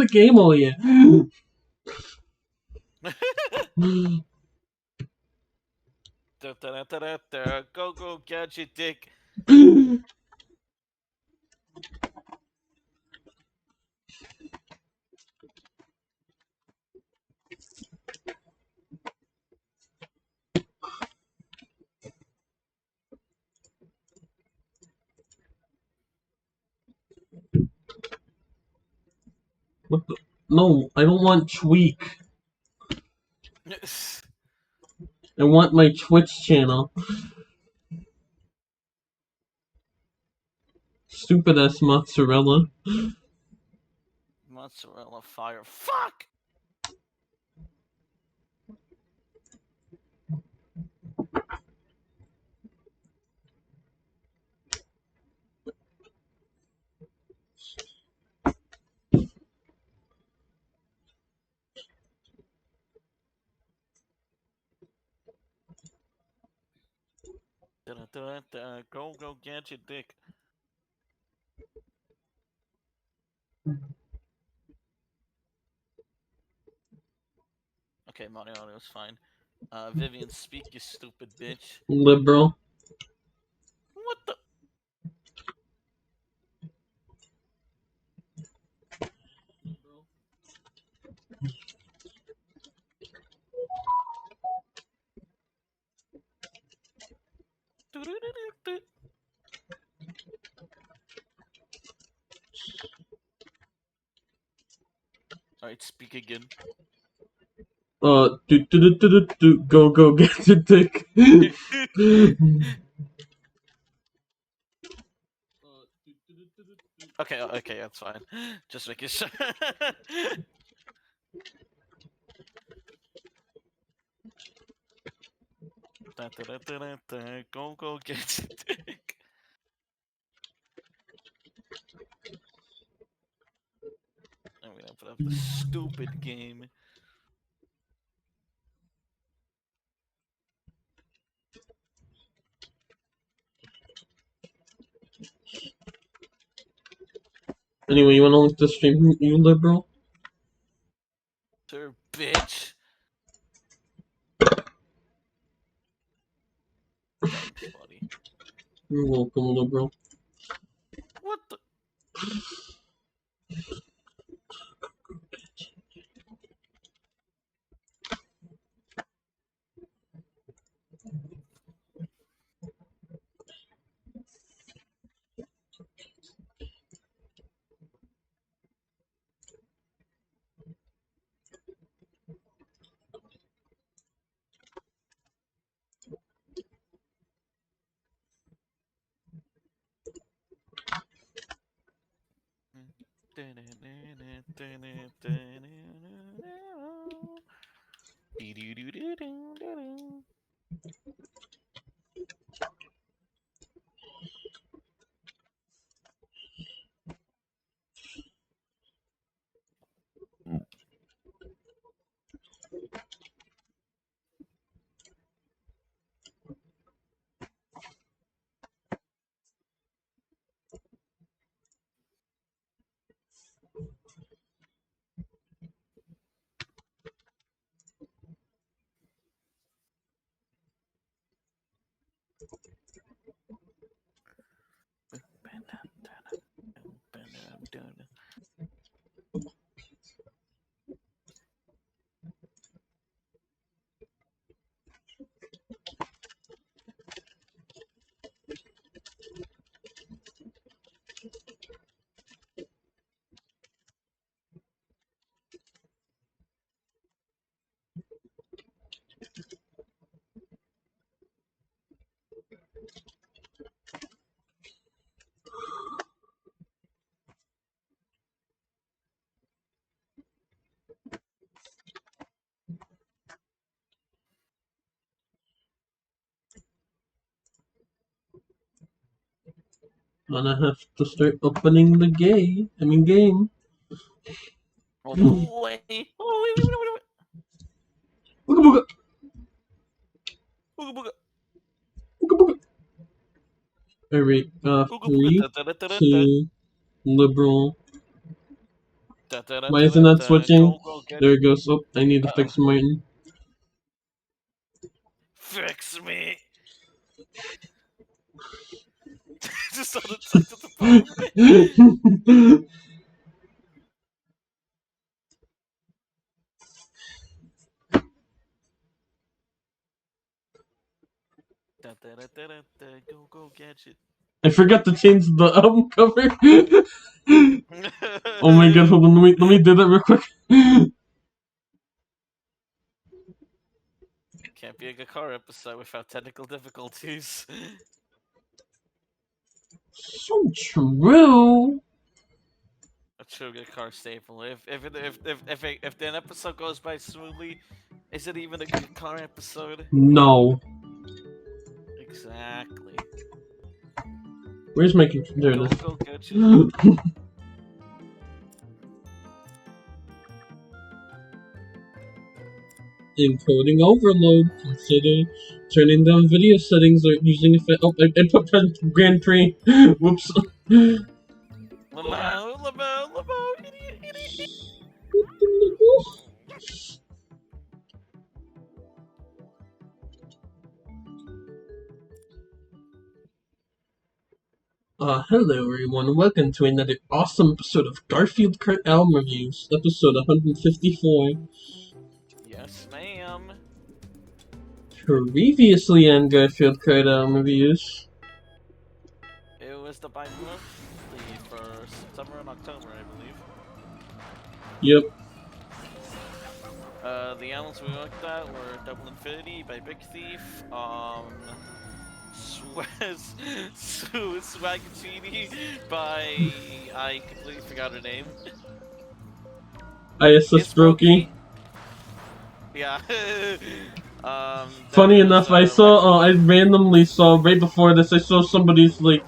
the game over here. Go, gadget dick. What the? No, I don't want Tweak. I want my Twitch channel. Stupid ass mozzarella. Mozzarella fire. Fuck! Go, gadget dick. Okay, Mario audio's fine. Vivian, speak, you stupid bitch. Liberal. What the? Alright, speak again. Go get your dick. Okay, that's fine. Just making sure. Go get your dick. I'm gonna put up the stupid game. Anyway, you wanna link the stream, you liberal? Sir, bitch. Thanks, buddy. You're welcome, liberal. What the? Gonna have to start opening the game. Oh, wait. Oh, wait. Booga booga. Booga booga. Booga booga. Alright, Booga 3, booga. 2, liberal. Why is it not switching? Go get There it goes. Oh, I need to fix mine. fix me. Just on the touch of the phone. Go gadget. I forgot to change the album cover. Oh my god, hold on, let me do that real quick. Can't be a good car episode without technical difficulties. So true. A true good car staple. If an episode goes by smoothly, is it even a good car episode? No. Exactly. Where's my computer? Go gadget. Encoding overload. Consider turning down video settings or using effect. Oh, I put Grand Prix. Whoops. Lamau, idiot. Hello everyone, welcome to another awesome episode of Garfield Kart album reviews, episode 154. Yes, ma'am. Previously on Garfield Kart album reviews. It was the bi-monthly for September and October, I believe. Yep. The albums we looked at were Double Infinity by Big Thief, Swagachini by... I completely forgot her name. ISS Brokey. Yeah. Funny enough, I randomly saw, right before this, I saw somebody's, like,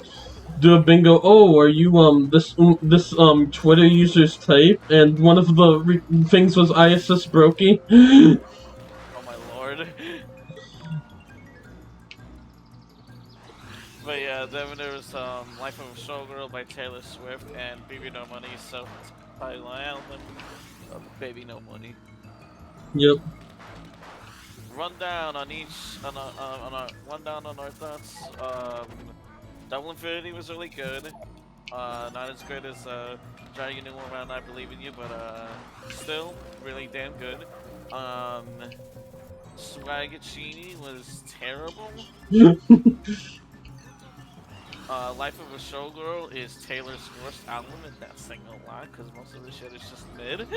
do a bingo. Oh, are you, this Twitter user's type? And one of the things was ISS Brokey. Oh my lord. But yeah, then there was Life of a Showgirl by Taylor Swift and Baby No Money, so by album Baby No Money. Yep. Rundown on rundown on our thoughts. Double Infinity was really good. Not as good as Dragon New Around I Believe in You, but still really damn good. Swagachini was terrible. Life of a Showgirl is Taylor's worst album, and that's saying a lot because most of the shit is just mid.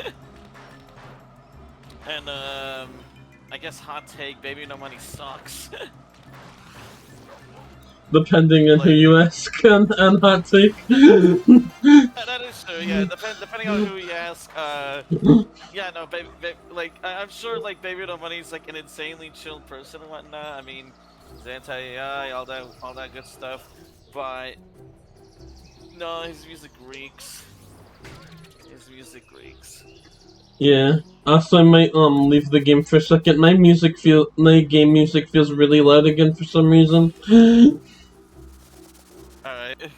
And I guess hot take, Baby No Money sucks. Depending on who you ask on hot take. That is true, yeah. Depending on who you ask, yeah, no, like I'm sure like Baby No Money's like an insanely chill person and whatnot. I mean, he's anti-AI, all that good stuff, but no, his music reeks. Yeah. Also, I might leave the game for a second. My game music feels really loud again for some reason. Alright.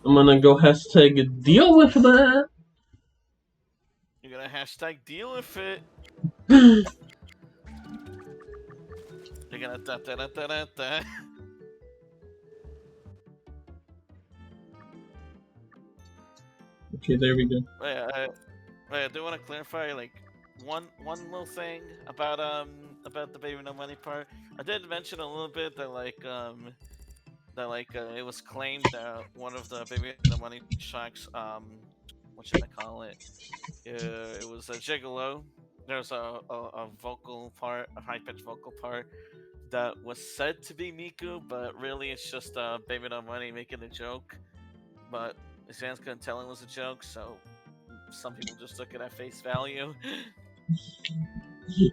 I'm gonna go hashtag deal with that. You're gonna hashtag deal with it. You're gonna da. Okay, there we go. I do want to clarify like one little thing about the Baby No Money part. I did mention a little bit that it was claimed that one of the Baby No Money tracks, what should I call it? It was a gigolo. There's a vocal part, a high pitched vocal part that was said to be Miku, but really it's just Baby No Money making a joke. But his fans couldn't tell it was a joke, so some people just took it at face value.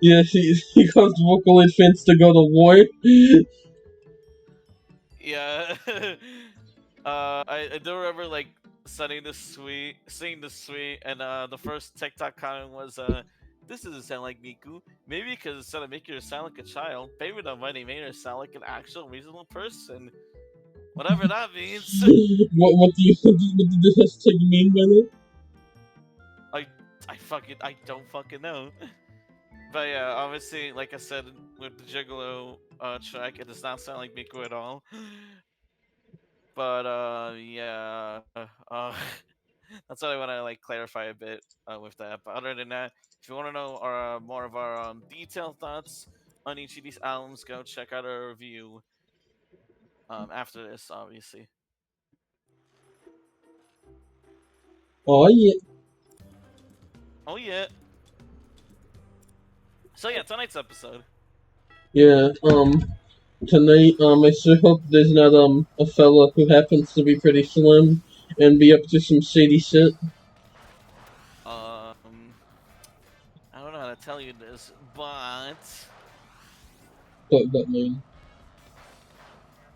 Yeah, he caused Vocaloid fans to go to war. Yeah. I do remember like seeing the tweet, and the first TikTok comment was this doesn't sound like Miku. Maybe because instead of making her sound like a child, Baby No Money made her sound like an actual reasonable person. Whatever that means. What did the hashtag mean by that? I I don't fucking know. But yeah, obviously, like I said with the Gigolo track, it does not sound like Miku at all. But yeah, that's what I want to like clarify a bit with that. But other than that, if you want to know our more of our detailed thoughts on each of these albums, go check out our review after this, obviously. Oh yeah, Oh yeah. So yeah, tonight's episode. yeah. Tonight, I sure hope there's not a fella who happens to be pretty slim and be up to some shady shit. Um, I don't know how to tell you this, But man,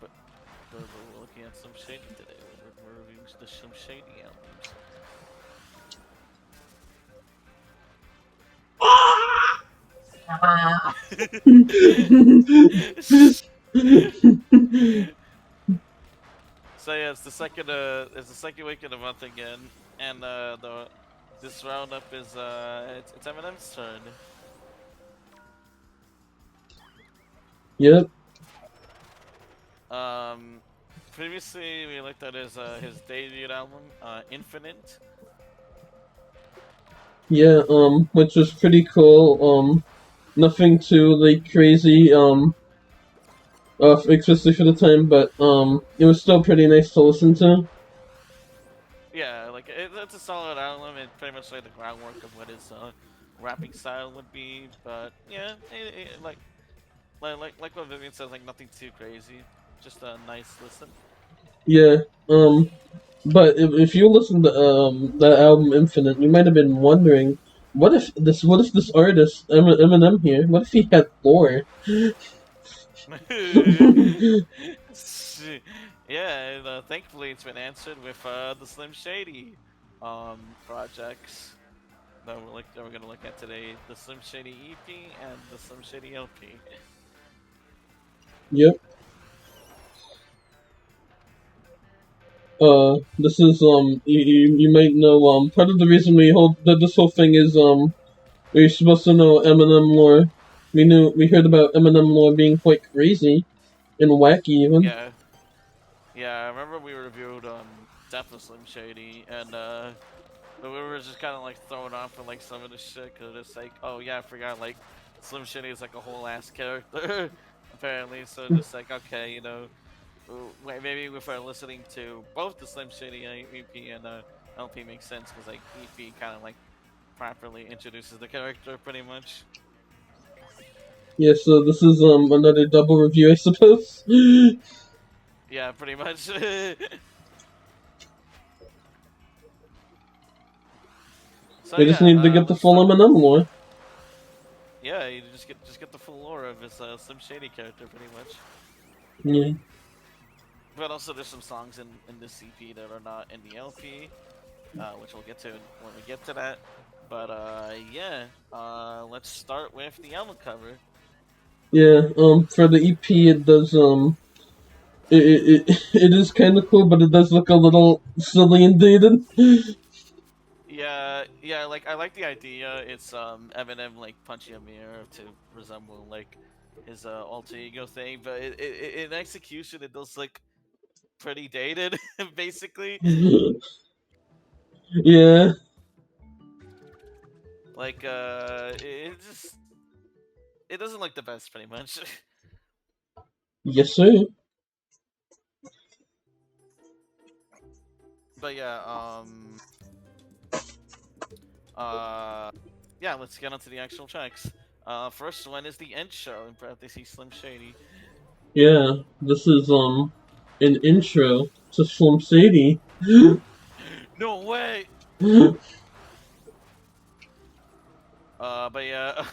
but but we're looking at some shady today. We're reviewing some shady albums. So yeah, it's the second week of the month again, and the this roundup is it's Eminem's turn. yep, Um, Previously we looked at his debut album, Infinite. yeah. Which was pretty cool. Nothing too like crazy. Especially for the time, but it was still pretty nice to listen to. Yeah, like it's a solid album. It pretty much laid the groundwork of what his rapping style would be. But yeah, like what Vivian says, like nothing too crazy, just a nice listen. Yeah. But if you listen to that album Infinite, you might have been wondering, what if this artist Eminem here, what if he had lore? Yeah, and, thankfully it's been answered with the Slim Shady projects that we're gonna look at today: the Slim Shady EP and the Slim Shady LP. Yep. This is you might know part of the reason we hold that this whole thing is we're supposed to know Eminem lore. We heard about Eminem lore being quite crazy and wacky even. Yeah, yeah. I remember we reviewed Death of Slim Shady, and but we were just kind of like thrown off with like some of the shit because it's like, oh yeah, I forgot like Slim Shady is like a whole ass character apparently. So just like okay, maybe if we're listening to both the Slim Shady EP and LP makes sense because like EP kind of like properly introduces the character pretty much. Yeah, so this is another double review, I suppose. Yeah, pretty much. So We just yeah, need to get the let's full start. Eminem lore. Yeah, you just get the full lore of his Slim Shady character pretty much. Yeah. But also there's some songs in this EP that are not in the LP, which we'll get to when we get to that. But yeah, let's start with the album cover. Yeah, for the EP, it does, it is kind of cool, but it does look a little silly and dated. Yeah, yeah, like I like the idea. It's Eminem like punching a mirror to resemble like his alter ego thing, but in execution it does look pretty dated, basically. Yeah, Like it doesn't look the best, pretty much. yes, sir. But yeah, uh, yeah, let's get onto the actual tracks. First one is the intro in parentheses Slim Shady. Yeah, this is, an intro to Slim Shady. No way. But yeah,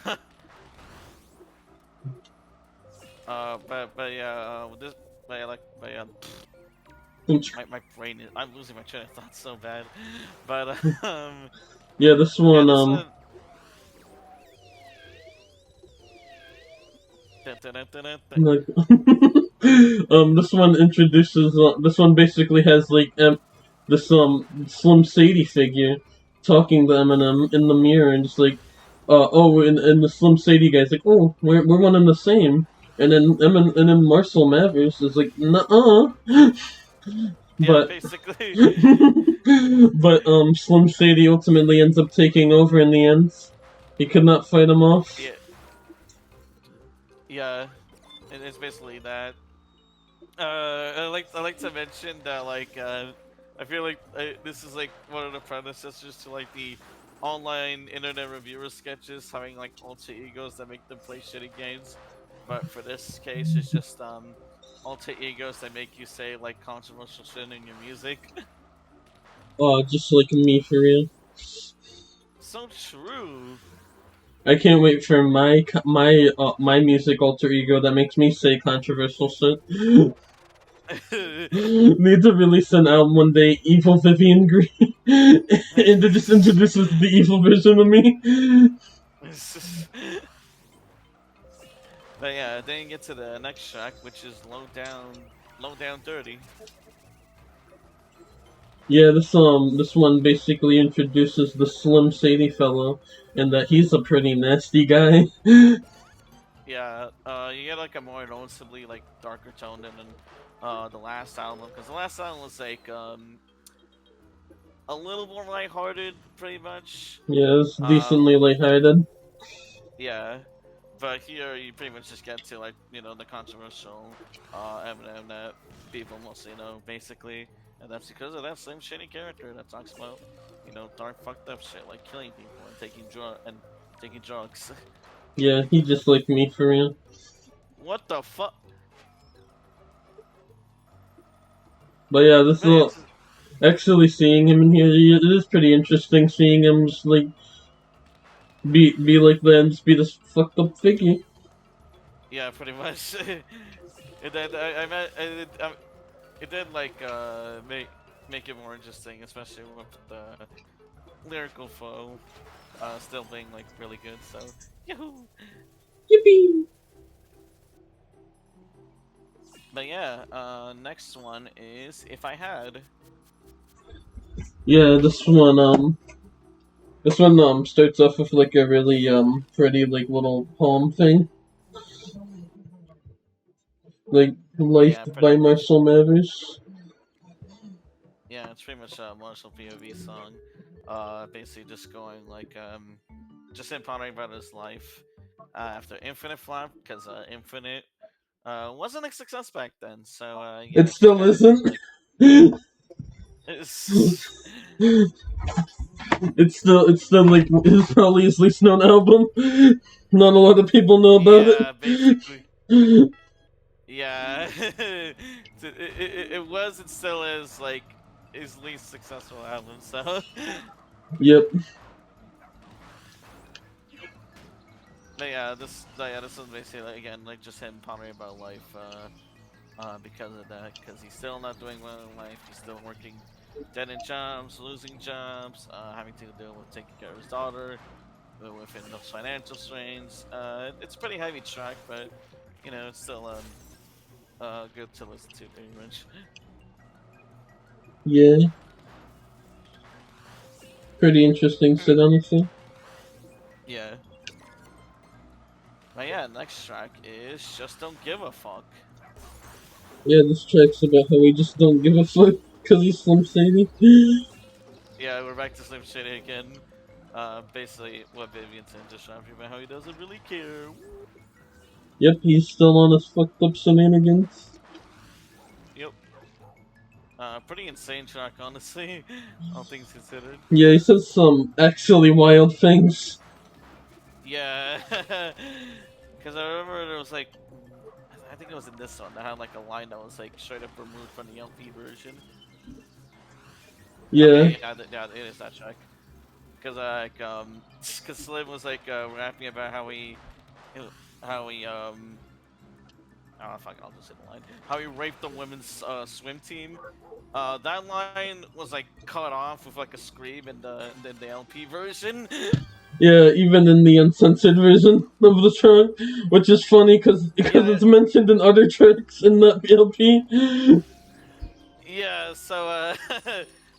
but yeah, this, but yeah, like, but yeah, my brain is, I'm losing my train of thought so bad. But Yeah, this yeah, one, this one. Dun, dun, dun, dun, dun, dun. like, this one introduces, this one basically has, like, this, Slim Shady figure. talking to Eminem in the mirror and just like, oh, and the Slim Shady guy's like, oh, we're one and the same. And then Marcel Mathers is like, nuh-uh. Yeah, But basically. but Slim Shady ultimately ends up taking over in the end. He could not fight him off. Yeah, yeah, and it's basically that. I like to mention that I feel like this is like one of the predecessors to like the online internet reviewer sketches having like alter egos that make them play shitty games, but for this case, it's just alter egos that make you say like controversial shit in your music. Just like me for real. So true. I can't wait for my music alter ego that makes me say controversial shit. Need to release an album one day, Evil Vivian Green, and it just introduces the evil version of me. But yeah, then you get to the next track, which is low down dirty. Yeah, this one basically introduces the Slim Shady fellow, and that he's a pretty nasty guy. Yeah, you get like a more noticeably like darker tone than the last album, because the last album was like a little more lighthearted, pretty much. Yeah, it's decently Um, lighthearted. yeah, but here you pretty much just get to like the controversial Eminem that people mostly know, basically, and that's because of that same shitty character that talks about dark fucked up shit like killing people and taking drugs. Yeah, he just like me for real. What the fuck? But yeah, this Man, is actually seeing him in here. It is pretty interesting seeing him just like be like that and just be this fucked up figure. yeah, pretty much. It did. I meant it did like make it more interesting, especially with the lyrical flow still being like really good. So yahoo! Yippee! But yeah, next one is If I Had. Yeah, this one starts off with like a really pretty like little poem thing, like Life Yeah, pretty by much. Marshall Mathers. Yeah, it's pretty much a Marshall POV song. Basically just going like just him pondering about his life after Infinite flop, because Infinite wasn't a success back then. So It yeah, just still kind of isn't. like It's still like it's probably his least known album. Not a lot of people know about yeah, basically. it. Yeah, it was and still is like his least successful album. So, Yep. but yeah, this is basically like, again like just him pondering about life. Because of that, because he's still not doing well in life. He's still working dead end jobs, losing jobs, having to deal with taking care of his daughter, within those financial strains. It's a pretty heavy track, but it's still good to listen to pretty much. Yeah. Pretty interesting shit, honestly. Yeah. But yeah, next track is Just Don't Give a Fuck. Yeah, this track's about how we just don't give a fuck because he's Slim Shady. Yeah, we're back to Slim Shady again. Basically, what Vivian said just rapping about how he doesn't really care. Yep, he's still on his fucked up shenanigans. Yep. Pretty insane track, honestly, all things considered. Yeah, he says some actually wild things. Yeah, because I remember there was like, I think it was in this one that had like a line that was like straight up removed from the LP version. Yeah. Okay, yeah, yeah, it is that track. Because like, because Slim was like rapping about how he oh fuck it, I'll just say the line. How he raped the women's swim team. That line was like cut off with like a scream in the LP version. Yeah, even in the uncensored version of the track, which is funny because Yeah, it's mentioned in other tracks in that LP. yeah. So,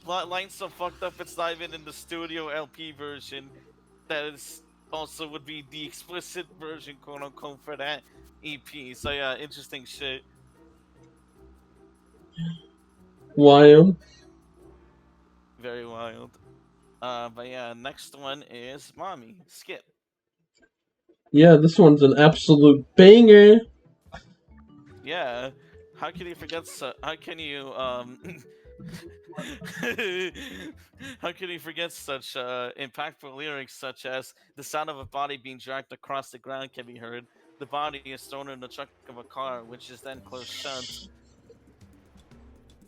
line's so fucked up. It's not even in the studio LP version. That is also would be the explicit version, quote unquote, for that EP. So yeah, interesting shit. Wild. Very wild. But yeah, next one is Mommy. Skip. Yeah, this one's an absolute banger. Yeah. How can you forget? How can you how can you forget such impactful lyrics such as the sound of a body being dragged across the ground can be heard. The body is thrown in the trunk of a car, which is then closed shut.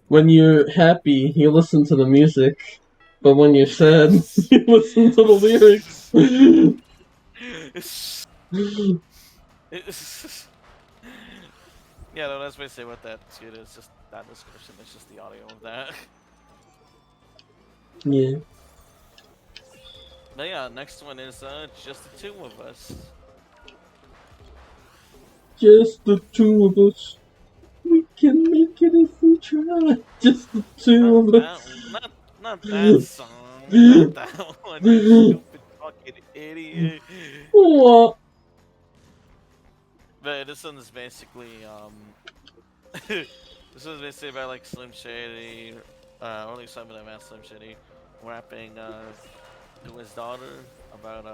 When you're happy, you listen to the music, but when you're sad, Yes. you listen to the lyrics. Yeah, no, that's basically what that shit is. Just that description. It's just the audio of that. Yeah, But yeah, next one is just the two of us. just the two of us. We can make it if we try. Just the two Not of that, us. not that song. Not that one. You stupid fucking idiot. What? But this one is basically this was basically about like Slim Shady, or at least some of them asked Slim Shady, rapping to his daughter about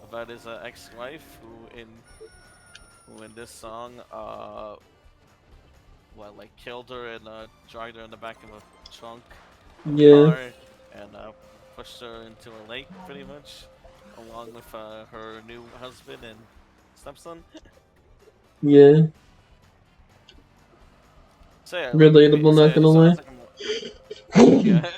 about his ex-wife who in this song like killed her and dragged her in the back of a trunk of a Yeah, car and pushed her into a lake pretty much along with her new husband and stepson. yeah. So yeah, like Relatable, so not yeah, gonna this one lie. has like a more yeah.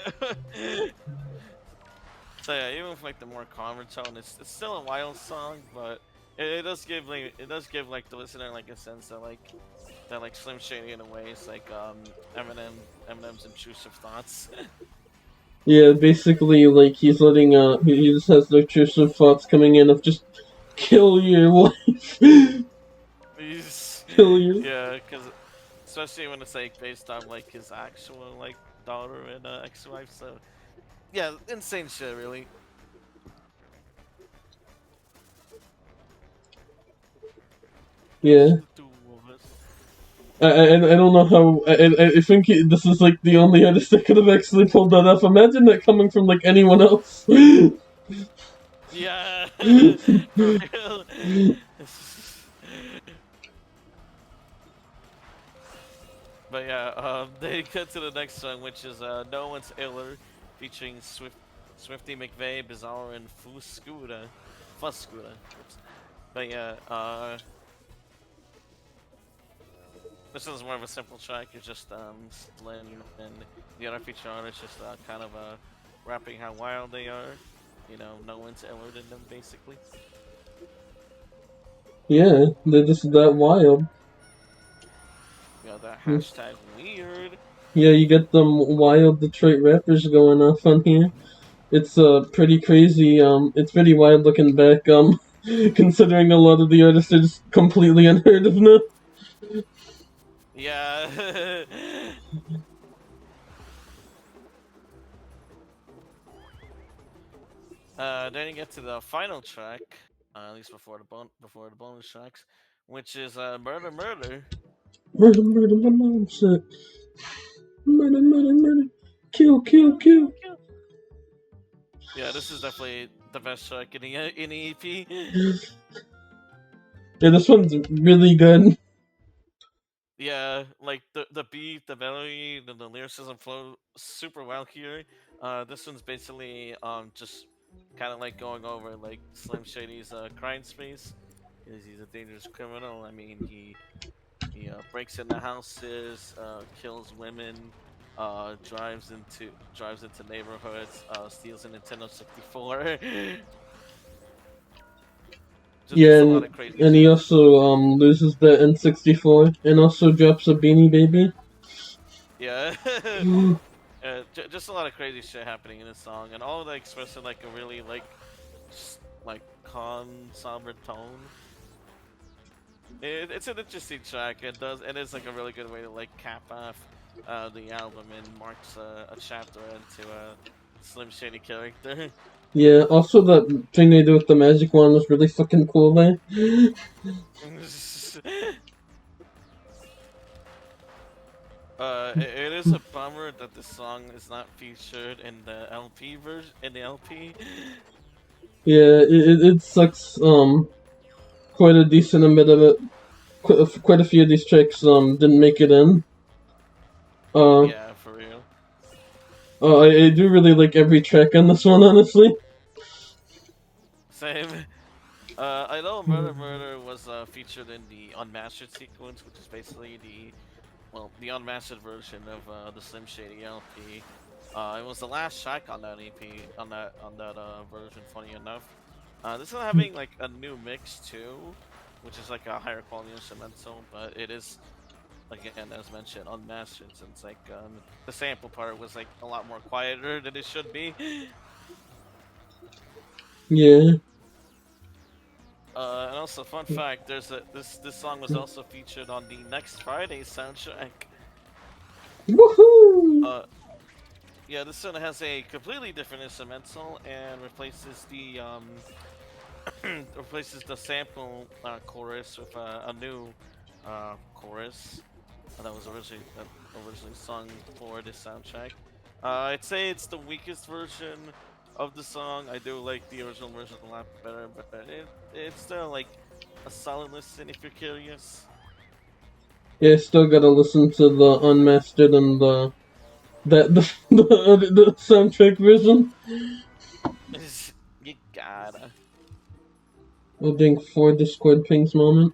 So yeah, even with like the more calmer tone, it's still a wild song, but it does give like the listener like a sense that like Slim Shady in a way is like Eminem's intrusive thoughts. Yeah, basically, like he's letting he just has the intrusive thoughts coming in of just kill your wife, He's, kill you. yeah, because especially when it's like based on like his actual like daughter and ex-wife. So yeah, insane shit, really. Yeah. Just the two of us. I don't know how. I think this is like the only artist that could have actually pulled that off. Imagine that coming from like anyone else. Yeah, for real. But yeah, they cut to the next song, which is "No One's Iller," featuring Swifty McVeigh, Bizarre, and Fuscura. Oops. But yeah, this is more of a simple track. It's just Slim and the other feature artists just kind of rapping how wild they are. You know, no one's iller than them, basically. Yeah, they're just that wild. You know, that hashtag weird. Yeah, you get them wild Detroit rappers going off on here. It's pretty crazy. It's pretty wild looking back. Considering a lot of the artists are just completely unheard of now. Yeah. Then you get to the final track, at least before the bonus tracks, which is "Murder Murder." Murder, murder, my mom said. Murder, murder, murder. Kill, kill, Kill, kill. kill, kill. Yeah, this is definitely the best track in the EP. Yeah, this one's really good. Yeah, like the beat, the melody, the lyricism flow super well here. This one's basically just kind of like going over like Slim Shady's crime space because he's a dangerous criminal. I mean, he breaks into houses, kills women, drives into neighborhoods, steals a Nintendo 64. Just Yeah, a lot of crazy and he shit. also loses the N64 and also drops a Beanie Baby. Yeah. Just a lot of crazy shit happening in this song, and all of that expressed in like a really like calm, somber tone. It's an interesting track. It is like a really good way to like cap off the album and marks a chapter into a Slim Shady character. Yeah, also that thing they do with the magic wand was really fucking cool, man. It is a bummer that the song is not featured in the LP version. In the LP, Yeah, it sucks. Quite a decent bit of it. Quite a few of these tracks didn't make it in. Uh, yeah, for real. I do really like every track on this one, honestly. Same. I know Murder Murder was featured in the unmastered sequence, which is basically the unmastered version of the Slim Shady LP. It was the last track on that EP on that version. Funny enough, this is having like a new mix too, which is like a higher quality instrumental, but it is again as mentioned unmastered since like the sample part was like a lot more quieter than it should be. Yeah. And also, fun fact: there's a this song was also featured on the Next Friday soundtrack. Woohoo! Uh, yeah, this one has a completely different instrumental and replaces the replaces the sample chorus with a new chorus that was originally sung for this soundtrack. I'd say it's the weakest version of the song. I do like the original version a lot better, but it's still like a solid listen if you're curious. Yeah, still gotta listen to the unmastered and the soundtrack version. You gotta. Oh dang, 4 Discord pings moment.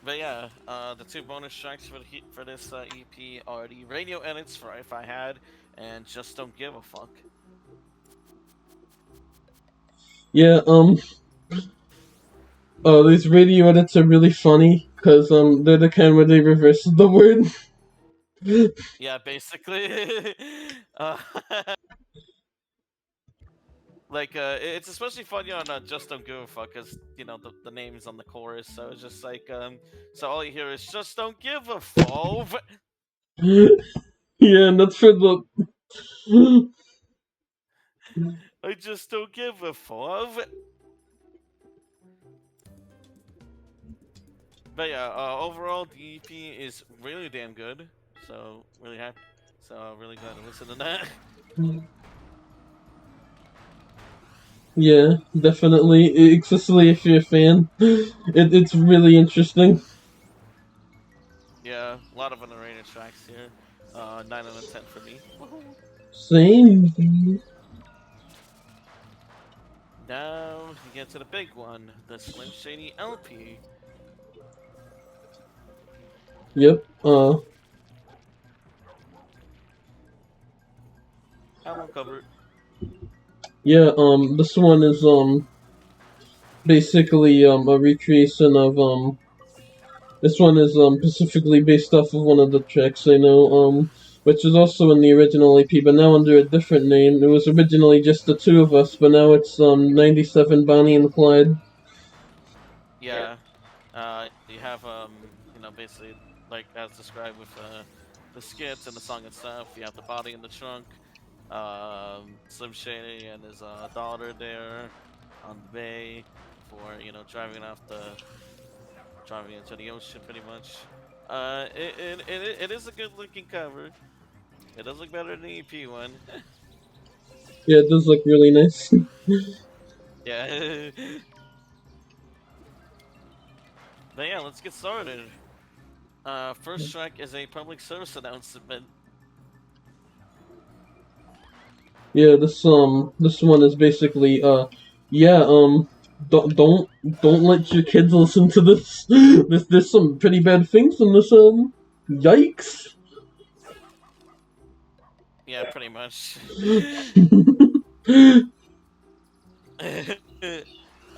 But yeah, the two bonus tracks for this EP are the radio edits for If I Had and Just Don't Give a Fuck. Yeah, these radio edits are really funny because they're the kind where they reverse the word. Yeah, basically. uh, like it's especially funny on Just Don't Give a Fuck because the name is on the chorus, so it's just like so all you hear is Just Don't Give a Fuck. Yeah, and that's for the. I just don't give a fuck. But yeah, overall the EP is really damn good. So really happy. So really glad to listen to that. Yeah, definitely. Especially if you're a fan. It's really interesting. Yeah, a lot of underrated tracks here. 9 out of 10 for me. Woohoo. Same. Now you get to the big one, the Slim Shady LP. Yep. Album cover. Yeah. This one is basically a recreation of This one is specifically based off of one of the tracks I know which is also in the original EP, but now under a different name. It was originally just the two of us, but now it's 97 Bonnie and Clyde. Yeah. You have basically like as described with the skits and the song itself. You have the body in the trunk. Slim Shady and his daughter there on the bay for driving into the ocean pretty much. It is a good looking cover. It does look better than the EP one. Yeah, it does look really nice. Yeah. But yeah, let's get started. First track is a public service announcement. Yeah, this one is basically yeah, don't let your kids listen to this. There's some pretty bad things in this Yikes. Yeah, pretty much. I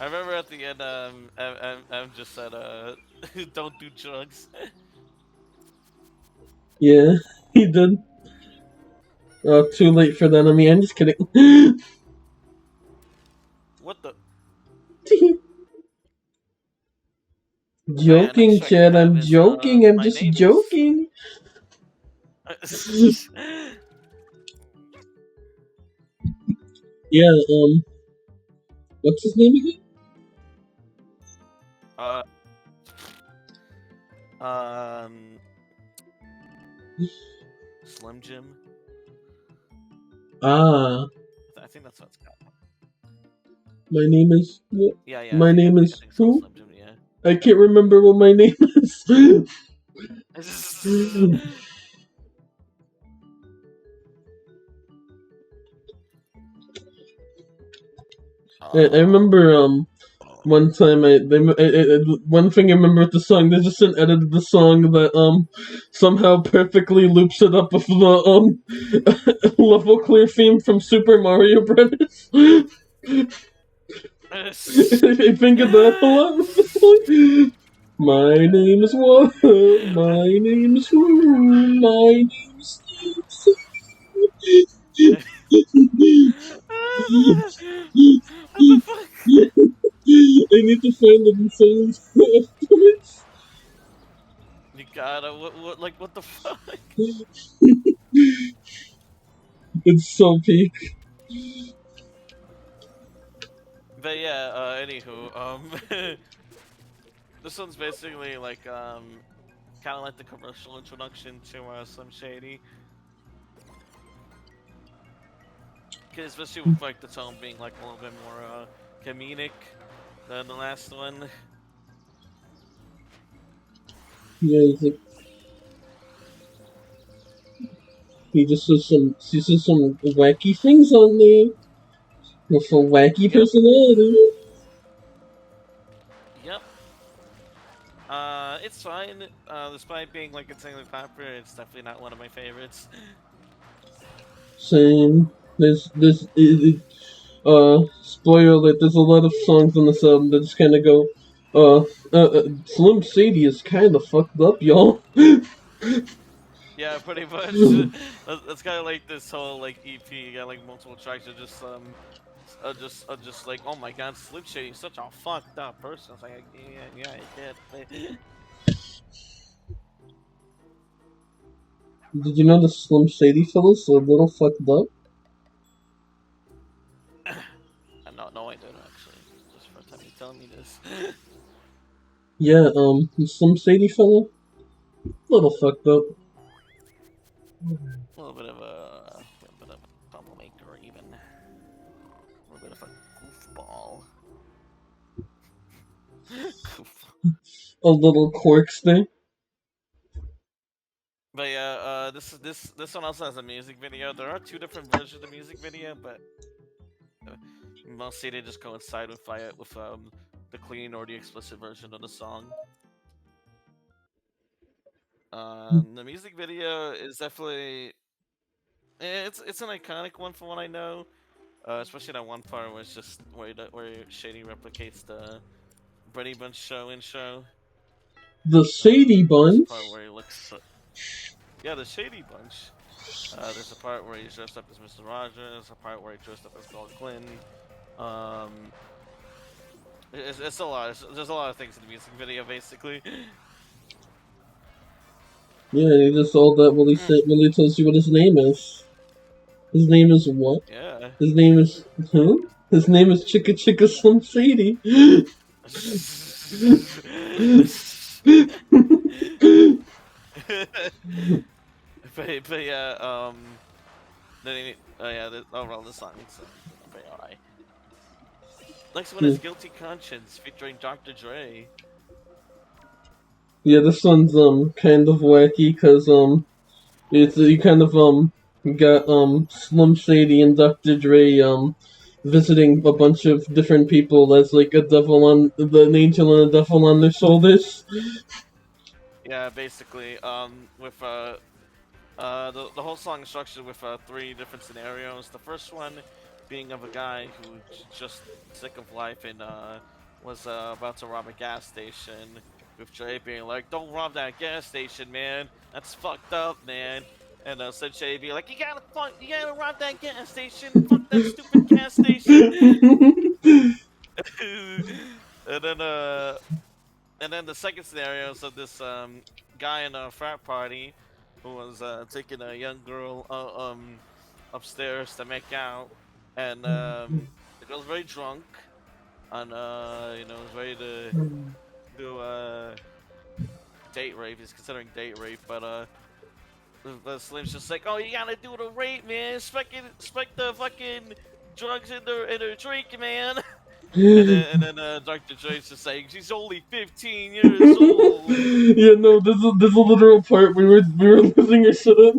remember at the end, M just said, "Don't do drugs." Yeah, he did. Too late for that. I mean, I'm just kidding. What the? Oh yeah, next Joking, track we Chad. have I'm is joking. I'm My just Name Is. joking. Yeah. What's his name again? uh, um, Slim Jim. Ah, I think that's what it's called. my name is. Yeah. My name I is think it's called who? Slim Jim. Yeah. I can't remember what my name is. I remember one time one thing I remember with the song, there's just an edit of the song that somehow perfectly loops it up with the level clear theme from Super Mario Brothers. I think of that a lot with the song. My name is what? My name is who? My name is Steve. What the fuck? I need to find the songs afterwards. You gotta what the fuck? It's so peak. But yeah, anywho, this one's basically like kind of like the commercial introduction to some Shady, especially with like the tone being like a little bit more comedic than the last one. Yeah, he's like, he says some wacky things on there with a wacky Yep, personality. yep. It's fine. Despite being like insanely popular, it's definitely not one of my favorites. Same. Spoiler alert, there's a lot of songs on this album that just kind of go, Slim Shady is kind of fucked up, y'all. Yeah, pretty much. That's kind of like this whole like EP. You got like multiple tracks of just like, oh my god, Slim Shady is such a fucked up person. It's like, yeah, I get. Did you know the Slim Shady fellas are a little fucked up? No, I don't actually. Just first time you telling me this. Yeah, the Slim Shady fella, little fucked up. A little bit of a troublemaker, even. A little bit of a goofball. Goof. A little quirks thing. But yeah, this one also has a music video. There are two different versions of the music video, but mostly they just coincide with the clean or the explicit version of the song. The music video is definitely it's an iconic one from what I know. Especially that one part where it's just where Shady replicates the Brady Bunch show intro. The Shady There's a Bunch. part where he looks, yeah, the Shady Bunch. There's a part where he's dressed up as Mr. Rogers. There's a part where he's dressed up as Bill Clinton. Um, it's a lot. There's a lot of things in the music video, basically. Yeah, he just all that when he tells you what his name is. His name is what? Yeah. His name is who? His name is Chicka Chicka Slim Shady. But yeah, yeah, overall the song's pretty alright. Next one is Guilty Conscience featuring Dr. Dre. Yeah, this one's kind of wacky because it's you kind of got Slim Shady and Dr. Dre visiting a bunch of different people as like a devil on an angel and a devil on their shoulders. Yeah, basically, with the whole song is structured with three different scenarios. The first one being of a guy who's just sick of life and was about to rob a gas station, with Jay being like, "Don't rob that gas station, man. That's fucked up, man." And said Jay being like, you gotta rob that gas station. Fuck that stupid gas station." And then And then the second scenario is of this guy in a frat party who was taking a young girl upstairs to make out, and the girl's very drunk and is ready to do date rape. He's considering date rape, but the Slim's just like, oh, you gotta do the rape, man. Expect the fucking drugs in her drink, man. And then Dr. Dre's just saying she's only 15 years old. Yeah, no, there's a literal part we were losing our shit up.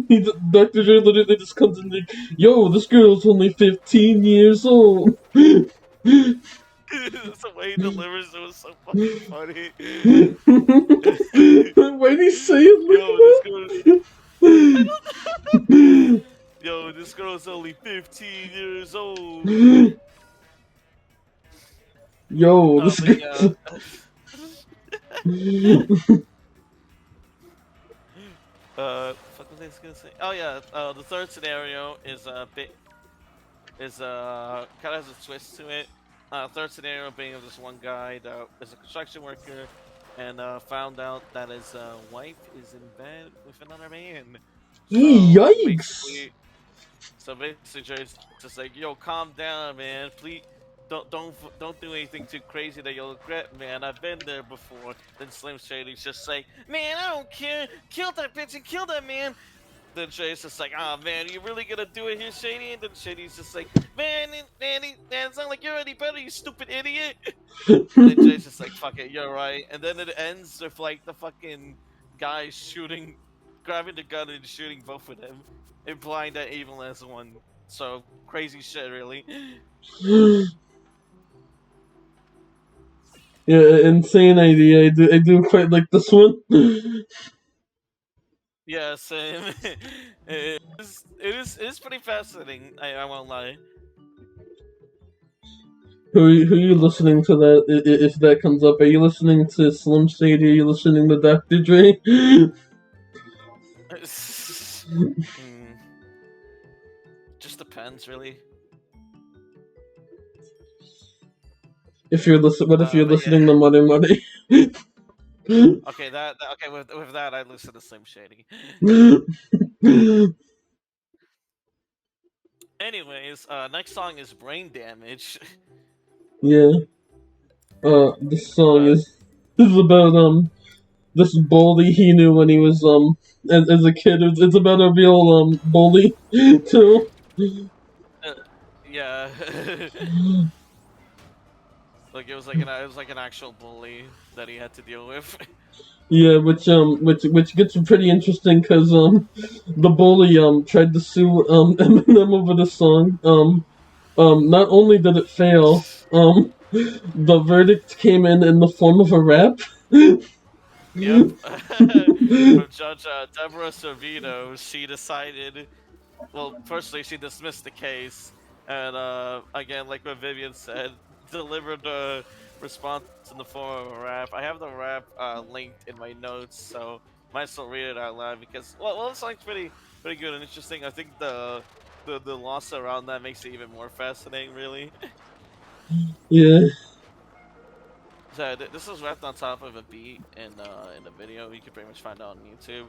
Dr. Dre literally just comes in like, yo, this girl's only 15 years old. The way he delivers it was so fucking funny. Why did he say Yo, this girl, it like that? yo, this girl's only 15 years old. Yo, this But yeah. girl. Fuck was I gonna say? Oh yeah, the third scenario is a bit kind of has a twist to it. Third scenario being of this one guy that is a construction worker and found out that his wife is in bed with another man. So Yikes! basically, Jerry's just like, "Yo, calm down, man. Please, don't do anything too crazy that you'll regret, man. I've been there before." Then Slim Shady's just like, "Man, I don't care. Kill that bitch and kill that man." Then Shady's just like, "Ah, man, are you really gonna do it here, Shady?" And then Shady's just like, "Man, it's not like you're any better, you stupid idiot." And then Jay's just like, "Fuck it, you're right." And then it ends with like the fucking guy shooting, grabbing the gun and shooting both of them, implying that evil has won. So crazy shit, really. Yeah, insane idea. I do quite like this one. Yeah, same. It is pretty fascinating. I won't lie. Who are you listening to that? If that comes up, are you listening to Slim Shady? Are you listening to Dr. Dre? Hmm, just depends, really. What if you're But yeah. listening to Muddy Muddy? Okay, okay. With that, I listen to Slim Shady. Anyways, next song is Brain Damage. Yeah. This song Uh, is about this bully he knew when he was as a kid. It's about a real bully too. uh, yeah. Like it was like an actual bully that he had to deal with. Yeah, which gets pretty interesting because the bully tried to sue Eminem over the song. Not only did it fail, the verdict came in the form of a rap. Yep. From Judge Deborah Servino, she decided. Well, firstly, she dismissed the case, and again, like what Vivian said, delivered the response in the form of a rap. I have the rap linked in my notes, so might as well read it out loud because well, the song's pretty good and interesting. I think the loss around that makes it even more fascinating, really. Yeah, So this was wrapped on top of a beat in the video. You can pretty much find it on YouTube.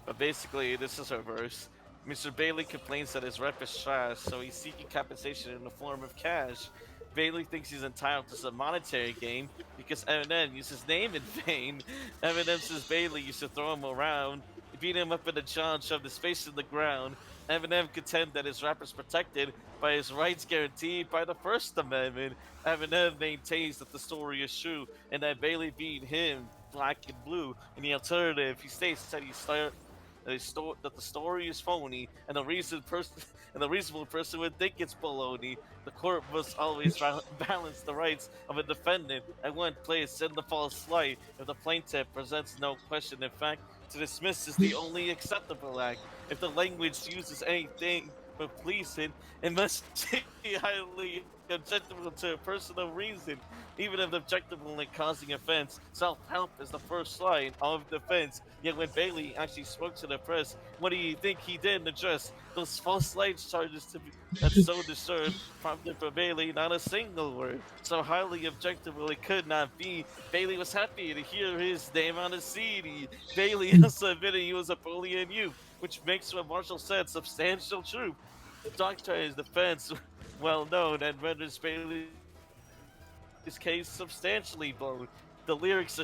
But basically, this is her verse. Mr. Bailey complains that his rep is trash, so he's seeking compensation in the form of cash. Bailey thinks he's entitled to some monetary gain because Eminem used his name in vain. Eminem says Bailey used to throw him around, beat him up in the jaw and shoved his face in the ground. Eminem contend that his rap is protected by his rights guaranteed by the First Amendment. Eminem maintains that the story is true and that Bailey beat him black and blue. In the alternative, he states that that the story is phony and the reason person and the reasonable person would think it's baloney. The court must always balance the rights of a defendant at one place in the false light. If the plaintiff presents no question in fact, to dismiss is the only acceptable act. If the language uses anything pleasing, it must be highly objectable to a personal reason, even if objectable in causing offense. Self-help is the first line of defense. Yet when Bailey actually spoke to the press, what do you think he did address? Those false light charges that so disturbed prompted for Bailey not a single word. So highly objectable it could not be. Bailey was happy to hear his name on the CD. Bailey also admitted he was a bully in youth, which makes what Marshall said substantial truth. Doctrine's defense well known and renders Bailey's case substantially blown. The lyrics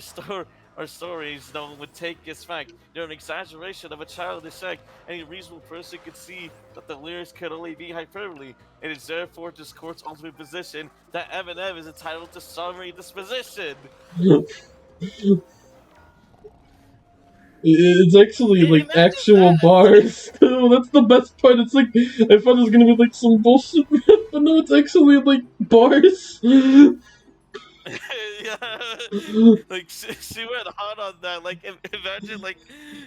are stories no one would take as fact. They're an exaggeration of a childish act. Any reasonable person could see that the lyrics could only be hyperbole. It is therefore this court's ultimate position that Eminem is entitled to summary disposition. It's actually like Imagine actual that! bars. That's the best part. It's like I thought it was gonna be like some bullshit, but no, it's actually like bars. Yeah, like she went hard on that. Like imagine like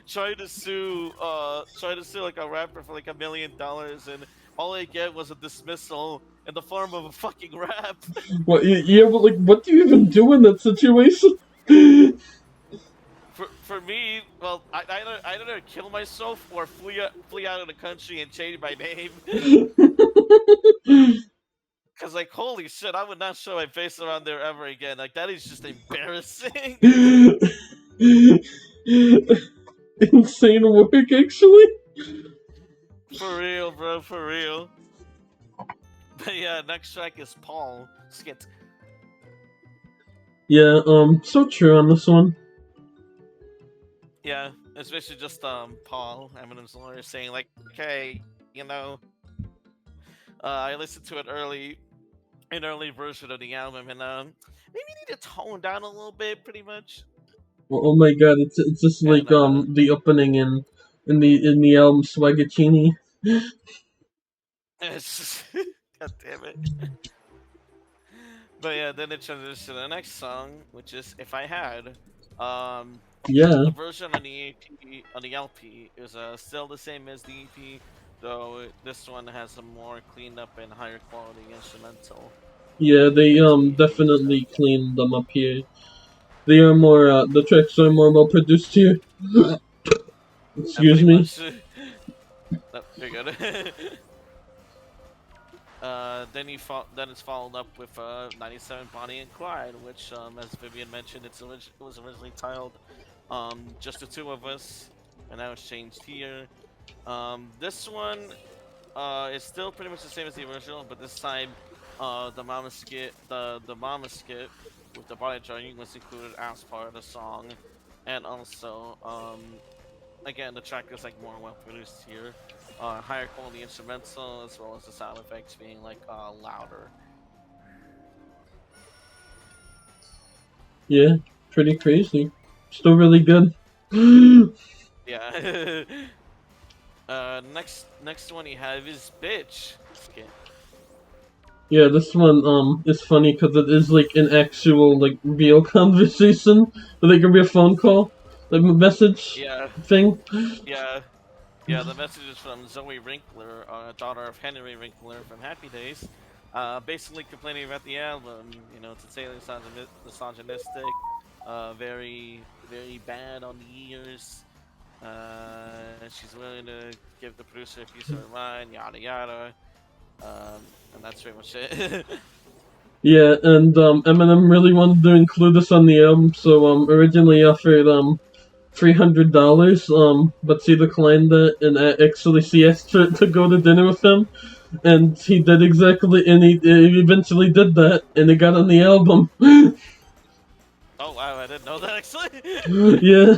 trying to sue like a rapper for like $1 million, and all they get was a dismissal in the form of a fucking rap. What? Yeah, but like, what do you even do in that situation? For me, well, I either kill myself or flee out of the country and change my name. Cause like holy shit, I would not show my face around there ever again. Like that is just embarrassing. Insane work, actually. For real, bro, for real. But yeah, next track is Paul Skit. Yeah, so true on this one. Yeah, it's basically just Paul, Eminem's lawyer, saying like, "Okay, you know, I listened to an early version of the album, and maybe you need to tone down a little bit, pretty much." Oh my god, it's just And like the opening in the album Swagaccini. it's just, God damn it. But yeah, then it transitions to the next song, which is "If I Had." Um, Yeah, the version on the EP on the LP is still the same as the EP, though this one has a more cleaned up and higher quality instrumental yeah, they compared to the EP. So definitely cleaned them up here. They are more the tracks are more well produced here. yeah, Excuse pretty me. much. No, you're good. Then it's followed up with '97 Bonnie and Clyde, which, as Vivian mentioned, it was originally titled "Just the Two of Us," and now it's changed here. This one is still pretty much the same as the original, but this time the mama skit with the body joining was included as part of the song, and also again the track is like more well produced here, higher quality instrumental as well as the sound effects being like louder. Yeah, pretty crazy. Still really good. Yeah. Next one you have is bitch skit. Yeah, this one is funny because it is like an actual like real conversation. But it can be a phone call, like a message Yeah, thing. yeah. Yeah, the message is from Zoe Winkler, daughter of Henry Winkler from Happy Days, basically complaining about the album. You know, to say misogynistic, very bad on the ears. She's willing to give the producer a piece of her mind, yada yada. And that's pretty much it. Yeah, and Eminem really wanted to include this on the album, so originally offered $300, but she declined it, and actually she asked her to go to dinner with him, and he did exactly, and he eventually did that, and it got on the album. Oh wow, I didn't know that actually. Yeah,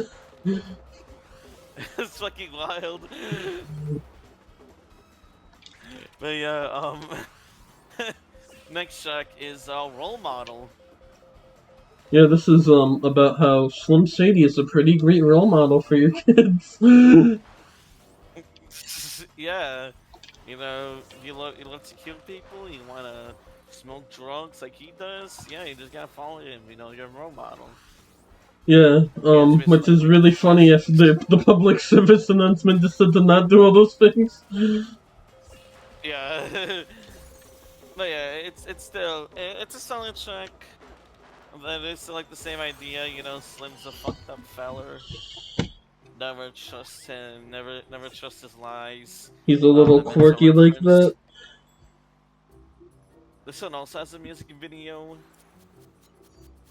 It's fucking wild. But yeah, next track is Role Model. yeah, this is about how Slim Shady is a pretty great role model for your kids. Yeah, you love to kill people, you want to smoke drugs like he does. Yeah, you just gotta follow him. You know, you're a role model. Yeah, Yeah, it's which basically is like really trying to funny set if the public service announcement just said to not do all those things. Yeah. But yeah, it's still it's a solid track. But it's still like the same idea, you know. Slim's a fucked up feller. Never trust him. Never trust his lies. He's a little That Mensa quirky like that. referenced. This one also has a music video.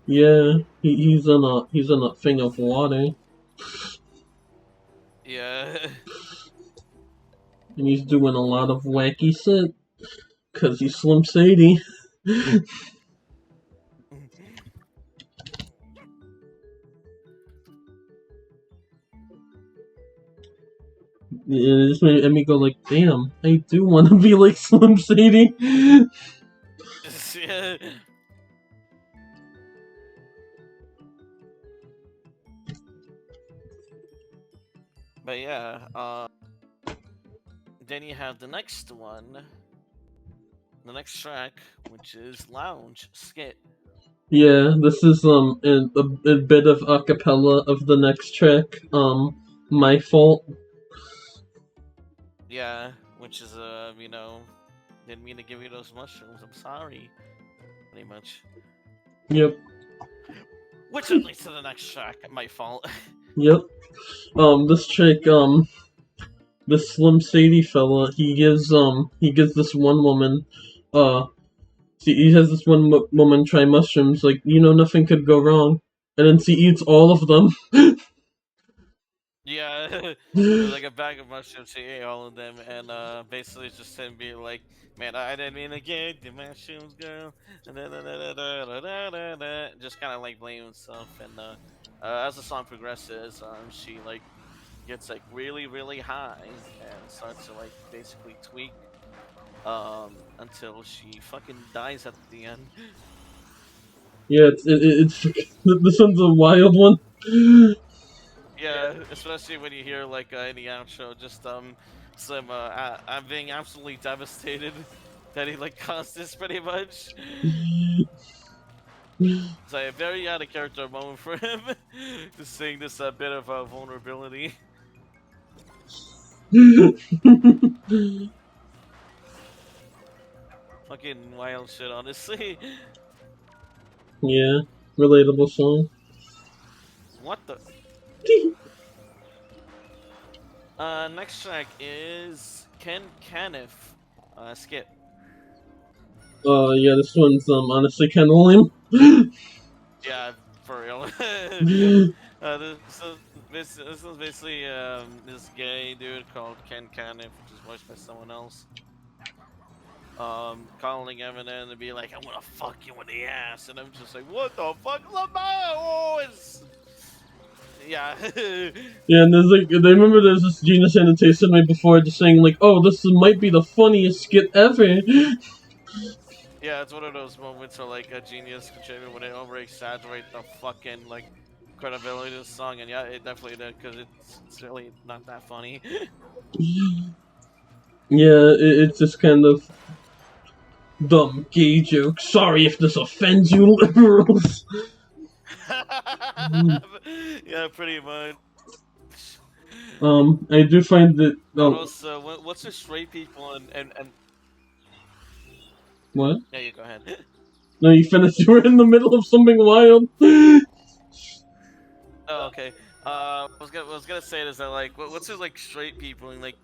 Yeah, he's in a thing of water, Yeah. and he's doing a lot of wacky shit because he's Slim Shady. It just made me go like, damn, I do want to be like Slim Shady. Yeah. But yeah, then you have the next one, the next track, which is Lounge Skit. Yeah, this is a bit of acapella of the next track. My fault. Yeah, which is you know, didn't mean to give you those mushrooms. I'm sorry, pretty much. Yep, Which leads to the next track. My fault. yep. This track, this Slim Shady fella, he gives this one woman, he has this one woman try mushrooms, like, you know, nothing could go wrong. And then she eats all of them. Yeah, like a bag of mushrooms. He ate all of them, and basically it's just him being like, "Man, I didn't mean to get the mushrooms, girl." Just kind of like blaming himself, and as the song progresses, she like gets like really high and starts to like basically tweak, until she fucking dies at the end. Yeah, it's this one's a wild one. Yeah, especially when you hear like in the outro, just some I'm being absolutely devastated that he like caused this pretty much. It's like a very out of character moment for him to sing this bit of vulnerability. Fucking wild shit, honestly. Yeah, relatable song. What the? Next track is Ken Caniff. Skip. Yeah, this one's honestly kind of lame. Yeah, for real. This is basically this gay dude called Ken Caniff, which is voiced by someone else. Calling Eminem to be like, "I'm gonna fuck you in the ass," and I'm just like, "What the fuck, Lamar?" Oh, it's yeah. Yeah, and there's like, I remember there's this Genius annotation right before just saying like, oh, might be the funniest skit ever. Yeah, it's one of those moments where like a genius contributor when they over exaggerate the fucking like credibility of the song, and yeah, it definitely did because it's really not that funny. Yeah, it's just kind of dumb gay joke. Sorry if this offends you, liberals. Yeah, pretty much. I do find that. But Oh, also, what's the straight people and what? yeah, you go ahead. No, you finished. You were in the middle of something wild. Oh, okay. I was gonna say is that like, what's his like straight people and like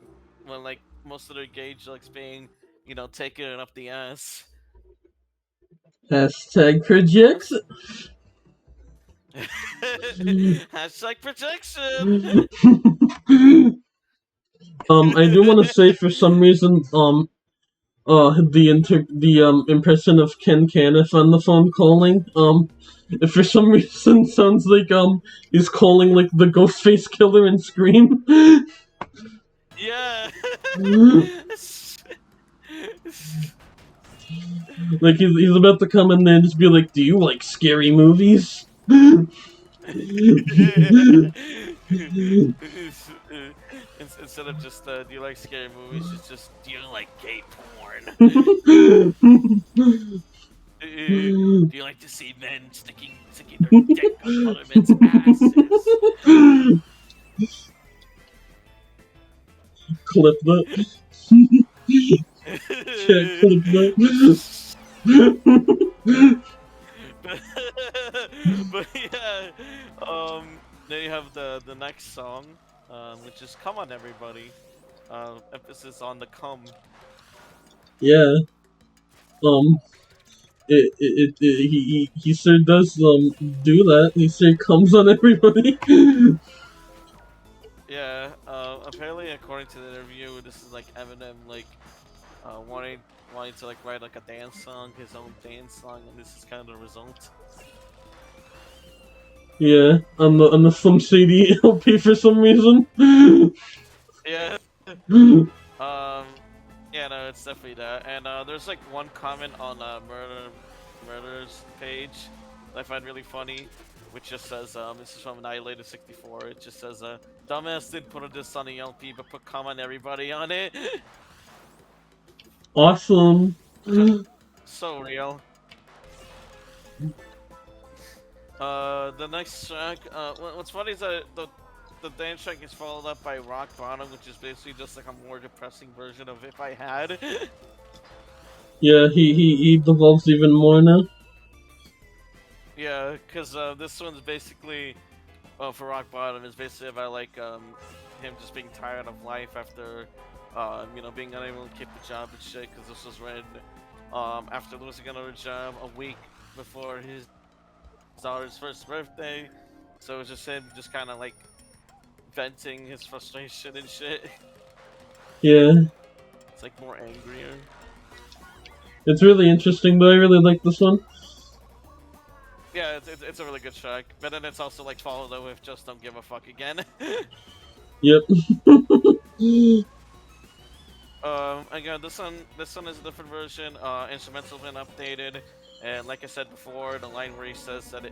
when like most of their gay jokes being, you know, taken it up the ass. Hashtag projects. Hashtag projection. I do want to say for some reason, the impression of Ken Caniff on the phone calling, it for some reason sounds like, he's calling, like, the Ghostface Killer in Scream. Yeah. Like, he's about to come in there and just be like, do you like scary movies? Instead of just do you like scary movies, it's just do you like gay porn? Do you like to see men sticking their dick up other men's asses? Clip that. Yeah, clip But, that. but, but yeah, then you have the next song, which is "Come On Everybody." Emphasis on the "come." Yeah. Um. He sure does do that. He sure comes on everybody. Yeah. Apparently, according to the interview, this is like Eminem wanting to like write like a dance song, his own dance song, and this is kind of the result. Yeah, on the Slim Shady LP for some reason. Yeah. Um. Yeah, no, it's definitely that. And there's like one comment on Murder's page that I find really funny, which just says, this is from Annihilated 64. It just says, "Dumbass did put this on the LP, but put come on everybody on it." Awesome. So real. The next track. What's funny is that the dance track is followed up by Rock Bottom, which is basically just like a more depressing version of If I Had. Yeah, he devolves even more now. Yeah, because this one's basically, well, for Rock Bottom, is basically about like him just being tired of life after, being unable to keep a job and shit. Because this was written after losing another job a week before his daughter's first birthday. So it's just him just kind of like venting his frustration and shit. Yeah, It's like more angrier. it's really interesting, but I really like this one. Yeah, it's a really good track. But then it's also like followed up with Just Don't Give a Fuck again. Yep. Again, this one is a different version. Instrumental's been updated, and like I said before, the line where he says that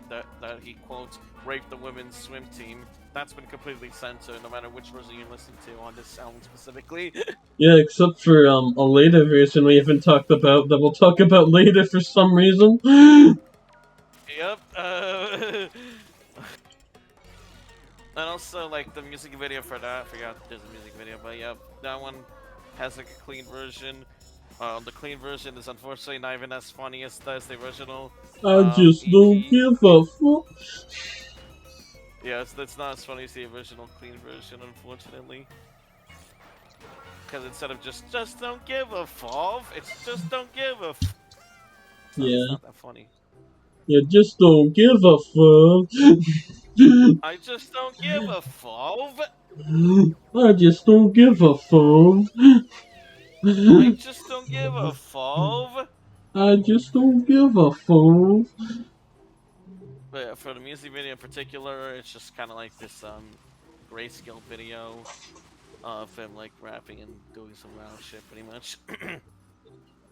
he quotes raped the women's swim team, that's been completely censored, no matter which version you listen to on this album specifically. Yeah, except for a later version we haven't talked about that we'll talk about later for some reason. Yep. And also like the music video for that. I forgot there's a music video, but yep, that one has like a clean version. The clean version is unfortunately not even as funny as the original I just don't EP. give a fuck. Yeah, it's not as funny as the original clean version, unfortunately. Because instead of just don't give a fuck, it's just don't give a. It's Yeah, not that funny. yeah, just don't give a fuck. I just don't give a fuck. I just don't give a fuck. I just don't give a fuck. I just don't give a fuck. But yeah, for the music video in particular, it's just kind of like this grayscale video of him like rapping and doing some loud shit, pretty much.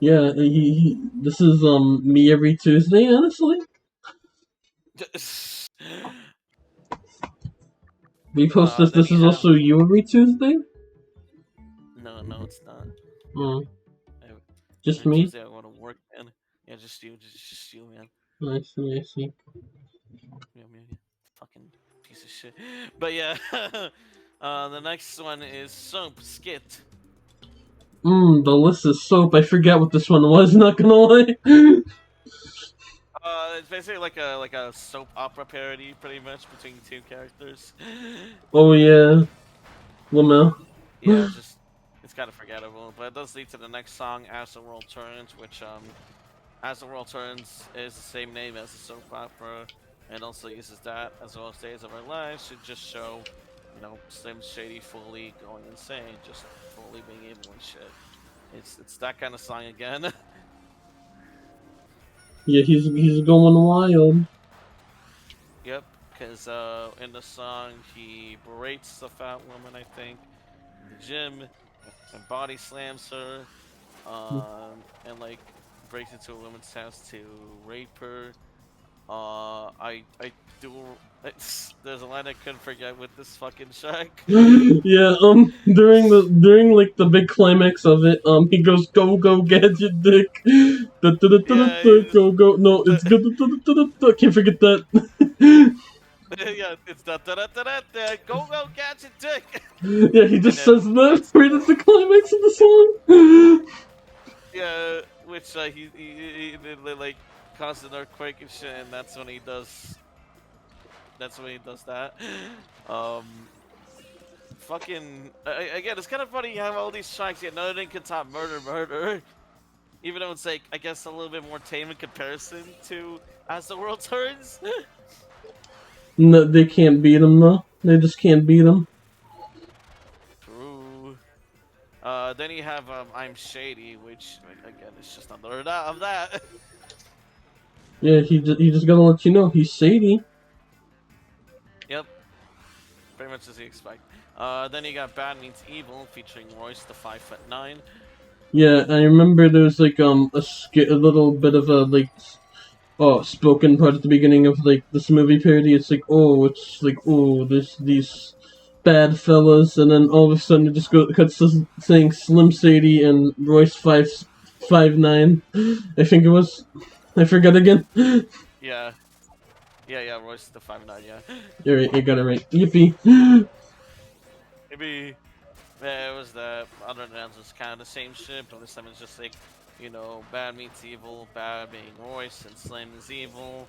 Yeah, this is me every Tuesday, honestly. We post this. Then This you is have also you every Tuesday. no, it's not. Hmm. Every, Just every me. Tuesday I want to work, man. Yeah, just you, man. I see. I see. Yeah. Fucking piece of shit. But yeah, the next one is Soap Skit. The list is soap. I forget what this one was. Not gonna lie. It's basically like a soap opera parody, pretty much between two characters. Oh yeah, Lamel. Yeah, it's kind of forgettable, but it does lead to the next song, "As the World Turns," which "As the World Turns" is the same name as the soap opera, and also uses that as well as "Days of Our Lives" to just show, Slim Shady fully going insane, just fully being able and shit. It's that kind of song again. Yeah, he's going wild. Yep, because in the song he berates the fat woman, I think, in the gym, and body slams her, and like breaks into a woman's house to rape her. I do. There's a line I couldn't forget with this fucking track. Yeah, during like the big climax of it, he goes go go gadget dick. Da, da, da, da, da, Yeah, da, go go. No, it's good. Da, da, da, da, da. Can't forget that. yeah, it's da go go gadget dick. Yeah, he And just then says that that's right at the climax of the song. which they, like caused an earthquake and shit, and that's when he does. That's when he does that. Um, fucking again, it's kind of funny you have all these strikes yet none of them can top murder. Even though it's like I guess a little bit more tame in comparison to As the World Turns. No, they can't beat him though. They just can't beat him. True. Then you have I'm Shady, which again is just another of that. Yeah, he just gotta let you know he's shady. Yep, pretty much as you expect. Then you got Bad Meets Evil featuring Royce the 5'9". Yeah, I remember there was like a little bit of a like spoken part at the beginning of like this movie parody. It's like it's like there's these bad fellas, and then all of a sudden it just cuts to saying Slim Shady and Royce 5'9". I think it was. I forgot again. Yeah, yeah, Royce the 5'9". Yeah, Alright, I got it right. Yippee. maybe yeah, it was the other than it's kind of the same shit, but this time it's just like Bad Meets Evil, Bad being Royce, and Slim is evil.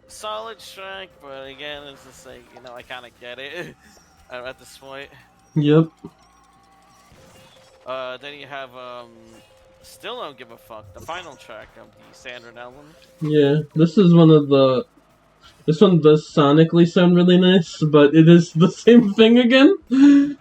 Solid track, but again, it's just like I kind of get it at this point. Yep. Then you have still don't give a fuck. The final track of the standard album. Yeah, this is one of the. This one does sonically sound really nice, but it is the same thing again.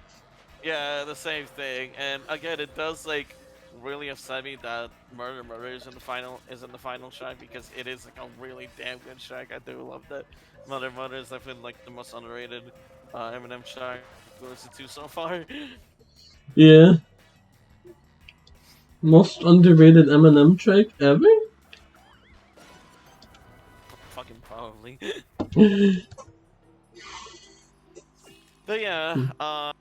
Yeah, the same thing. And again, it does like really upset me that Murder is in the final track because it is like a really damn good track. I do love that. Murder is definitely like the most underrated Eminem track I've listened to so far. Yeah. Most underrated Eminem track ever? Fucking probably. But yeah,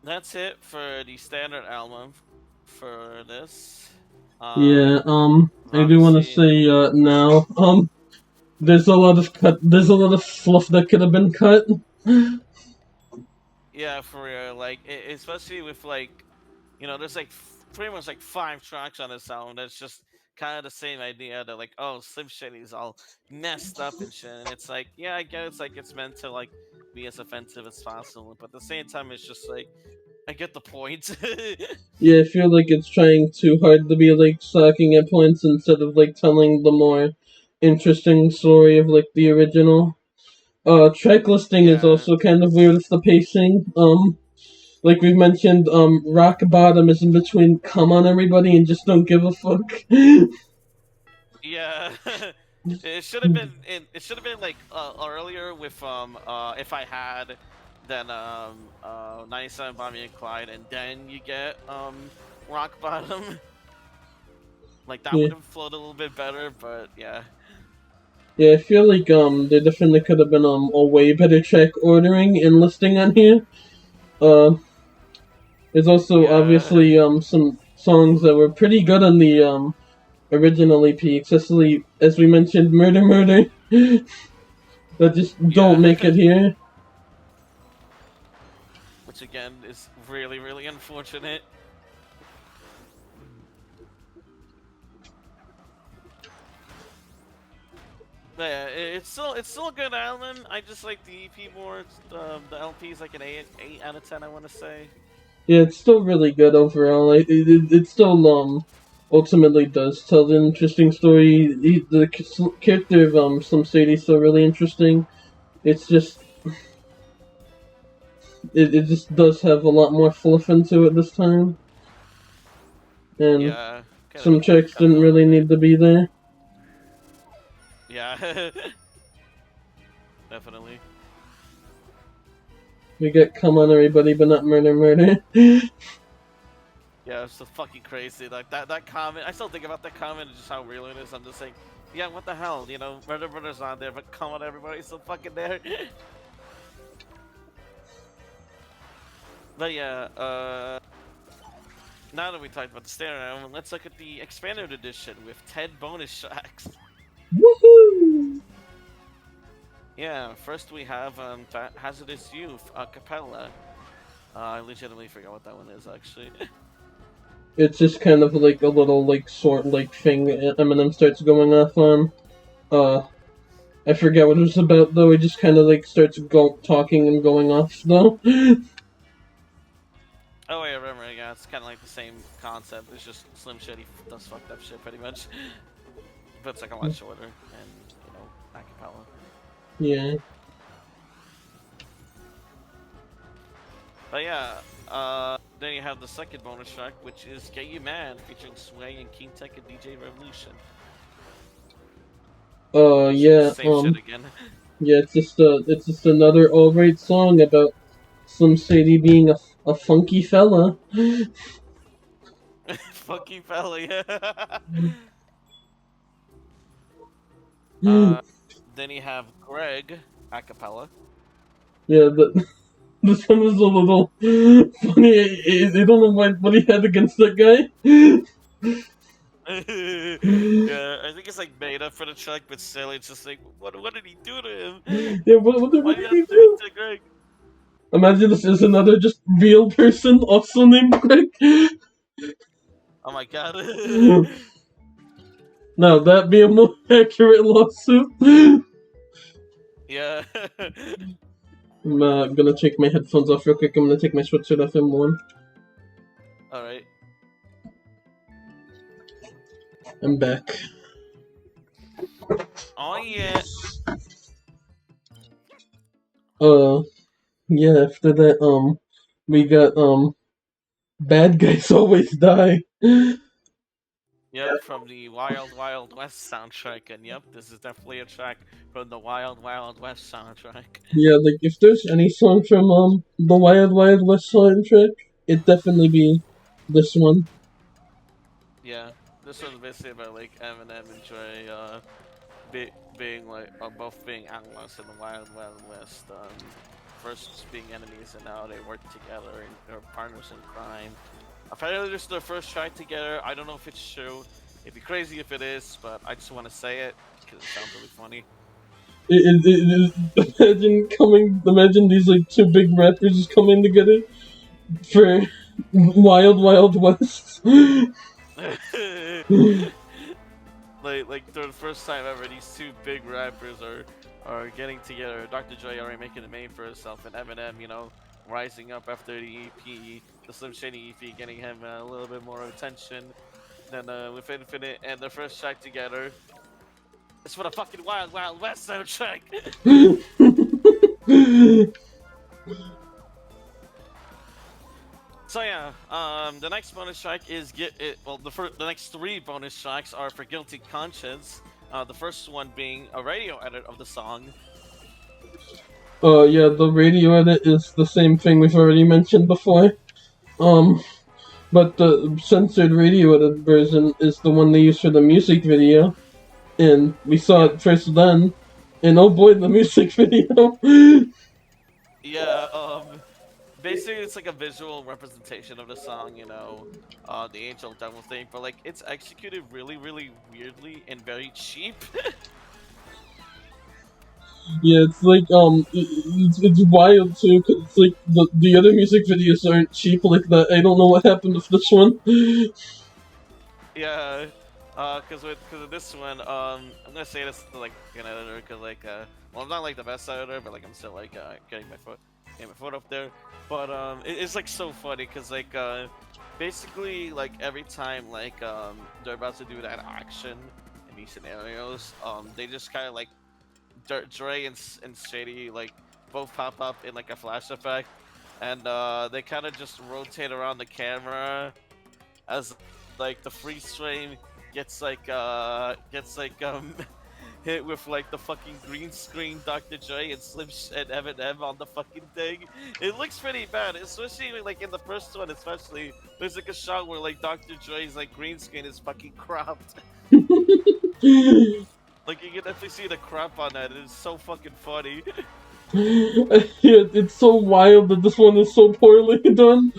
that's it for the standard album for this. Yeah, I do want to Obviously, say, now, there's a lot of fluff that could have been cut. yeah, for real. Like, especially with like, there's like pretty much like 5 tracks on this album. That's just kind of the same idea that like, oh, Slim Shady's all messed up and shit. And it's like, yeah, I get it's like it's meant to like be as offensive as possible, but at the same time, it's just like I get the point. Yeah, I feel like it's trying too hard to be, like, sucking at points instead of, like, telling the more interesting story of, like, the original. Track listing is Yeah, also kind of weird with the pacing. Like we've mentioned, Rock Bottom is in between Come On Everybody and Just Don't Give a Fuck. yeah. It should have been. It should have been like earlier with If I Had, then 97 Bonnie and Clyde, and then you get Rock Bottom. Like that Yeah. would have flowed a little bit better, but yeah, Yeah, I feel like there definitely could have been a way better track ordering and listing on here. Uh there's also yeah, obviously some songs that were pretty good on the original EP, especially as we mentioned Murder that just don't yeah. make it here. Which again is really really unfortunate. But yeah, it's still a good album. I just like the EP more. The LP is like an 8 out of 10. I want to say. Yeah, it's still really good overall. It still ultimately does tell an interesting story. The character of Slim Shady is still really interesting. It's just it just does have a lot more fluff into it this time, and Yeah, some tracks kind of didn't really overrated. need to be there. Yeah, definitely. We get Come On Everybody, but not Murder. Yeah, it's so fucking crazy. Like that comment. I still think about that comment and just how real it is. I'm just like, yeah, what the hell? Murder's not there, but come on, everybody's still fucking there. But yeah, now that we talked about the standard album, let's look at the expanded edition with 10 bonus tracks. Woohoo! Yeah, first we have Hazardous Youth a cappella. I legitimately forgot what that one is actually. It's just kind of like a little like sort like thing Eminem starts going off on. I forget what it was about though. He just kind of like starts talking and going off though. Oh wait, I remember. Yeah, it's kind of like the same concept. It's just Slim Shady does fucked up shit pretty much, but it's like a lot shorter and acapella. Yeah. But yeah, then you have the second bonus track, which is "Get You Mad" featuring Sway and King Tech and DJ Revolution. Yeah. Same shit again. Yeah. It's just another alright song about Slim Shady being a funky fella. Funky fella, yeah. Yeah. Then you have Greg acapella. This one was a little funny. I don't know what he had against that guy. Yeah, I think it's like made up for the track, but still, it's just like, what did he do to him? Yeah, what did Why did you have he to do do? it to Greg? Imagine this is another just real person also named Greg. Oh my god. Now that be a more accurate lawsuit. Yeah. I'm gonna take my headphones off real quick. I'm gonna take my sweatshirt off in one. Alright. I'm back. Oh yeah. Yeah, after that, we got, Bad Guys Always Die. Yep, from the Wild Wild West soundtrack, and yep, this is definitely a track from the Wild Wild West soundtrack. Yeah, like, if there's any song from, the Wild Wild West soundtrack, it'd definitely be this one. Yeah, this one's basically about like Eminem and Dre, being like, both being outlaws in the Wild Wild West. First being enemies, and now they work together and they're partners in crime. Apparently, this is their first track together. I don't know if it's true. It'd be crazy if it is, but I just want to say it because it sounds really funny. Imagine these, like, two big rappers just coming together for Wild Wild West. like for the first time ever, these two big rappers are getting together. Dr. Dre already making a name for himself, and Eminem, rising up after the EP, the Slim Shady EP, getting him a little bit more attention than with Infinite, and their first track together. It's for the fucking Wild Wild West soundtrack. So yeah, the next bonus track is the next three bonus tracks are for Guilty Conscience. The first one being a radio edit of the song. Yeah, the radio edit is the same thing we've already mentioned before. But the censored radio edit version is the one they use for the music video. And we saw it first then. And oh boy, the music video! Yeah, basically it's like a visual representation of the song, the angel devil thing, but like it's executed really, really weirdly and very cheap. Yeah, it's like, it's wild too, cause it's like, the other music videos aren't cheap like that. I don't know what happened with this one. Yeah, cause with this one, I'm gonna say this to like an editor, cause like, well, I'm not like the best editor, but like I'm still like getting my foot up there. But it's like so funny, cause like basically like every time like they're about to do that action in these scenarios, they just kind of like Dre and Shady like both pop up in like a flash effect, and they kind of just rotate around the camera as like the freeze frame gets like hit with like the fucking green screen Dr. Dre and Slim and Eminem on the fucking thing. It looks pretty bad, especially like in the first one. Especially there's like a shot where like Dr. Dre's like green screen is fucking cropped. Like you can definitely see the crap on that. It's so fucking funny. Yeah, it's so wild that this one is so poorly done.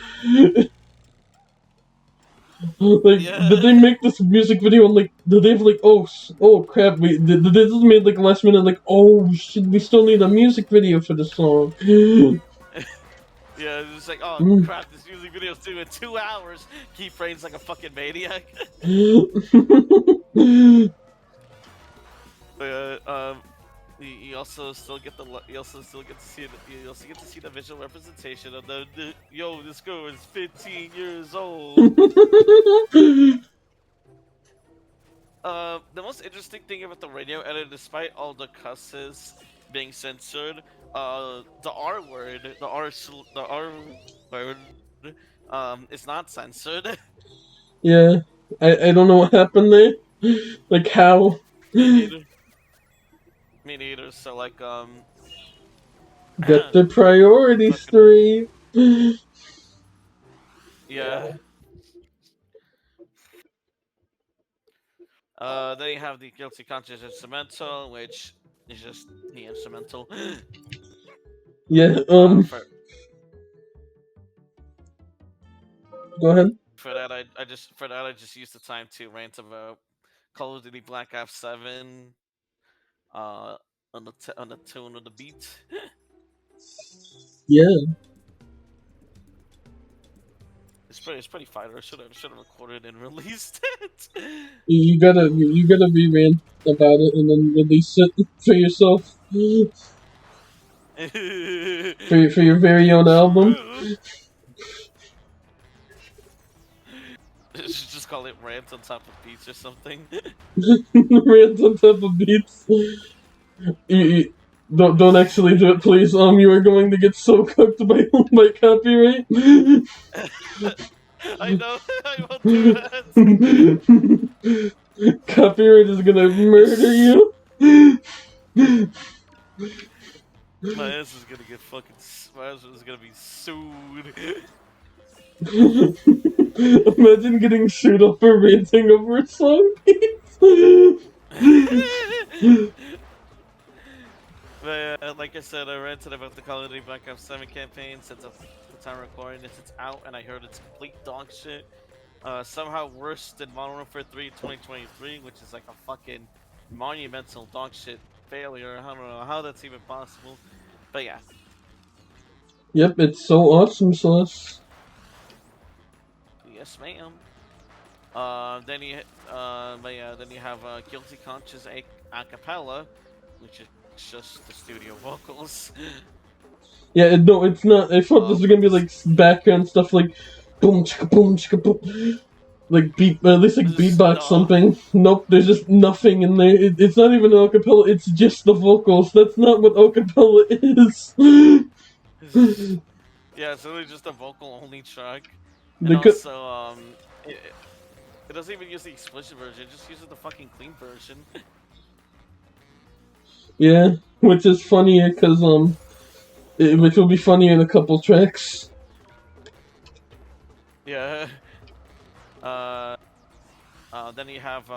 Like, Yeah. did they make this music video and like, did they have like, oh crap, did they just made like last minute like, oh shit, we still need a music video for this song. Yeah, it's just like, oh Mm. crap, this music video's due in 2 hours. Keyframes like a fucking maniac. You also still get you also still get to see you also get to see the visual representation of the yo, this girl is 15 years old. The most interesting thing about the radio edit, despite all the cusses being censored, the R word, the R word, is not censored. Yeah, I don't know what happened there. Like how? Me neither. Me neither. So like, Got the priority fucking stream. yeah. Then you have the guilty conscience instrumental, which is just the instrumental. Yeah. uh, for Go ahead. for that I just used the time to rant about Call of Duty Black Ops 7. Uh, on the tune of the beat. Yeah. It's pretty fire. I should have recorded and released it. You gotta be rant about it and then release it for yourself for your very own album. True. Just call it rant on top of beats or something. Rant on top of beats. Don't actually do it, please. You are going to get so cooked by by copyright. I know. I won't do that. Copyright is gonna murder you. My ass is gonna get fucking. My ass is gonna be sued. Imagine getting sued up for ranting over a song. But like I said, I ranted about the Call of Duty Black Ops 7 campaign since at the time recording this. It's out, and I heard it's complete dog shit. Somehow worse than Modern Warfare 3 2023, which is like a fucking monumental dog shit failure. I don't know how that's even possible. But yeah. Yep, it's so awesome sauce. Yes, ma'am. But yeah, then you have Guilty Conscience a cappella, which is just the studio vocals. Yeah, no, it's not. I thought this was gonna be This like background stuff, like boom chicka boom, like beat at least like is beatbox no. something. Nope, there's just nothing in there. It's not even an acapella. It's just the vocals. That's not what acapella is. Yeah, it's really just a vocal only track, and They could, also it doesn't even use the explicit version; it just uses the fucking clean version. yeah, which is funnier because which will be funnier in a couple tracks. Yeah. Uh, then you have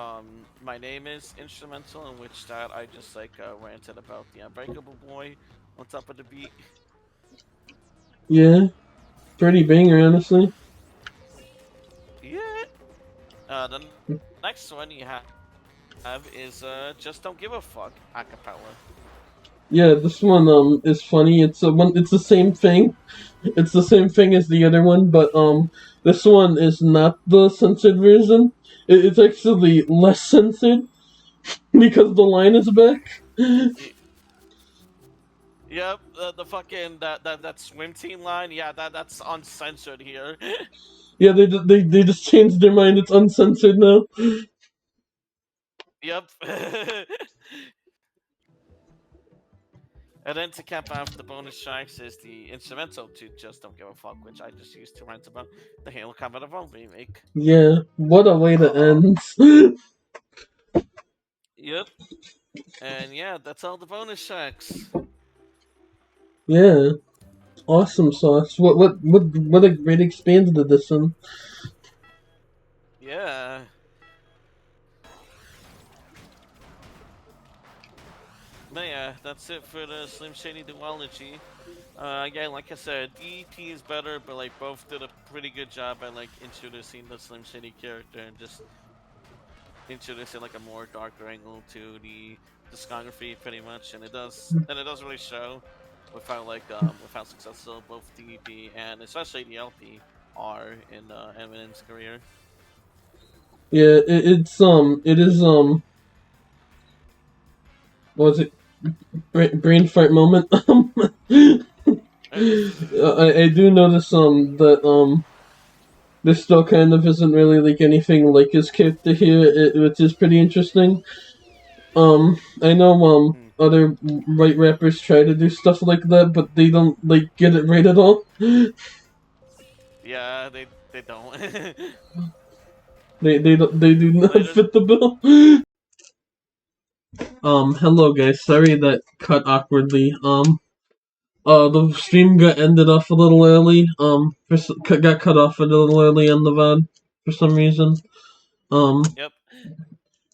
"My Name Is" instrumental, in which that I just like ranted about the Unbreakable Boy on top of the beat. Yeah, pretty banger, honestly. Yeah. The next one you have is "Just Don't Give a Fuck" acapella. Yeah, this one is funny. It's the same thing. It's the same thing as the other one, but this one is not the censored version. It's actually less censored because the line is back. Yep, the fucking that swim team line. Yeah, that's uncensored here. Yeah, they just changed their mind. It's uncensored now. Yep. And then to cap off the bonus tracks is the instrumental to "Just Don't Give a Fuck," which I just used to rant about the Halo Combat Evolved remake. Yeah, what a way to Uh, end. yep. And yeah, that's all the bonus tracks. Yeah, awesome sauce. What a great expanded edition. Yeah. But yeah, that's it for the Slim Shady duology. Again, like I said, EP is better, but like both did a pretty good job at like introducing the Slim Shady character and just introducing like a more darker angle to the discography, pretty much. And it does really show. with how successful both the EP and especially the LP are in Eminem's career. Yeah, it is what was it? Brain fart moment. I do notice that this still kind of isn't really like anything like his character here, which is pretty interesting. I know Hmm. other white rappers try to do stuff like that, but they don't like get it right at all. Yeah, they don't. They do not Later. fit the bill. Hello guys. Sorry that cut awkwardly. The stream got ended off a little early. Got cut off a little early on the VOD for some reason. Um, Yep.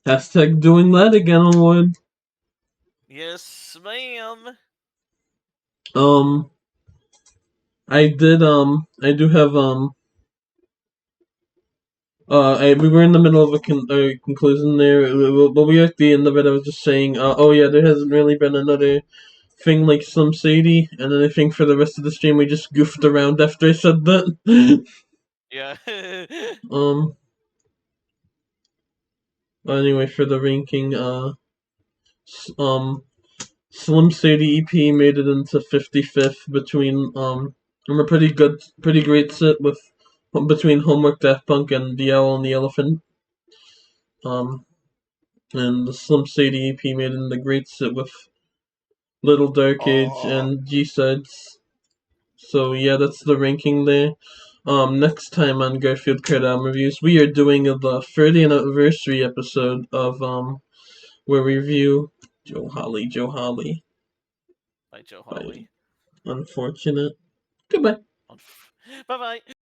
hashtag doing that again, Lord. Yes, ma'am. Um, I do have, we were in the middle of a conclusion there, but we were at the end of it. I was just saying, oh yeah, there hasn't really been another thing like Slim Sadie, and then I think for the rest of the stream we just goofed around after I said that. Yeah. um, anyway, for the ranking, um, Slim Sadie EP made it into 55th between, and a pretty great sit with between Homework, Daft Punk, and The Owl and the Elephant. Um, and the Slim Sadie EP made it in the great sit with Little Dark Age Oh, and G-Sides. So yeah, that's the ranking there. Next time on Garfield Card Album Reviews, we are doing the 30th anniversary episode of where we review Joe Holly. by Joe By Holly. unfortunate. Goodbye. Bye bye.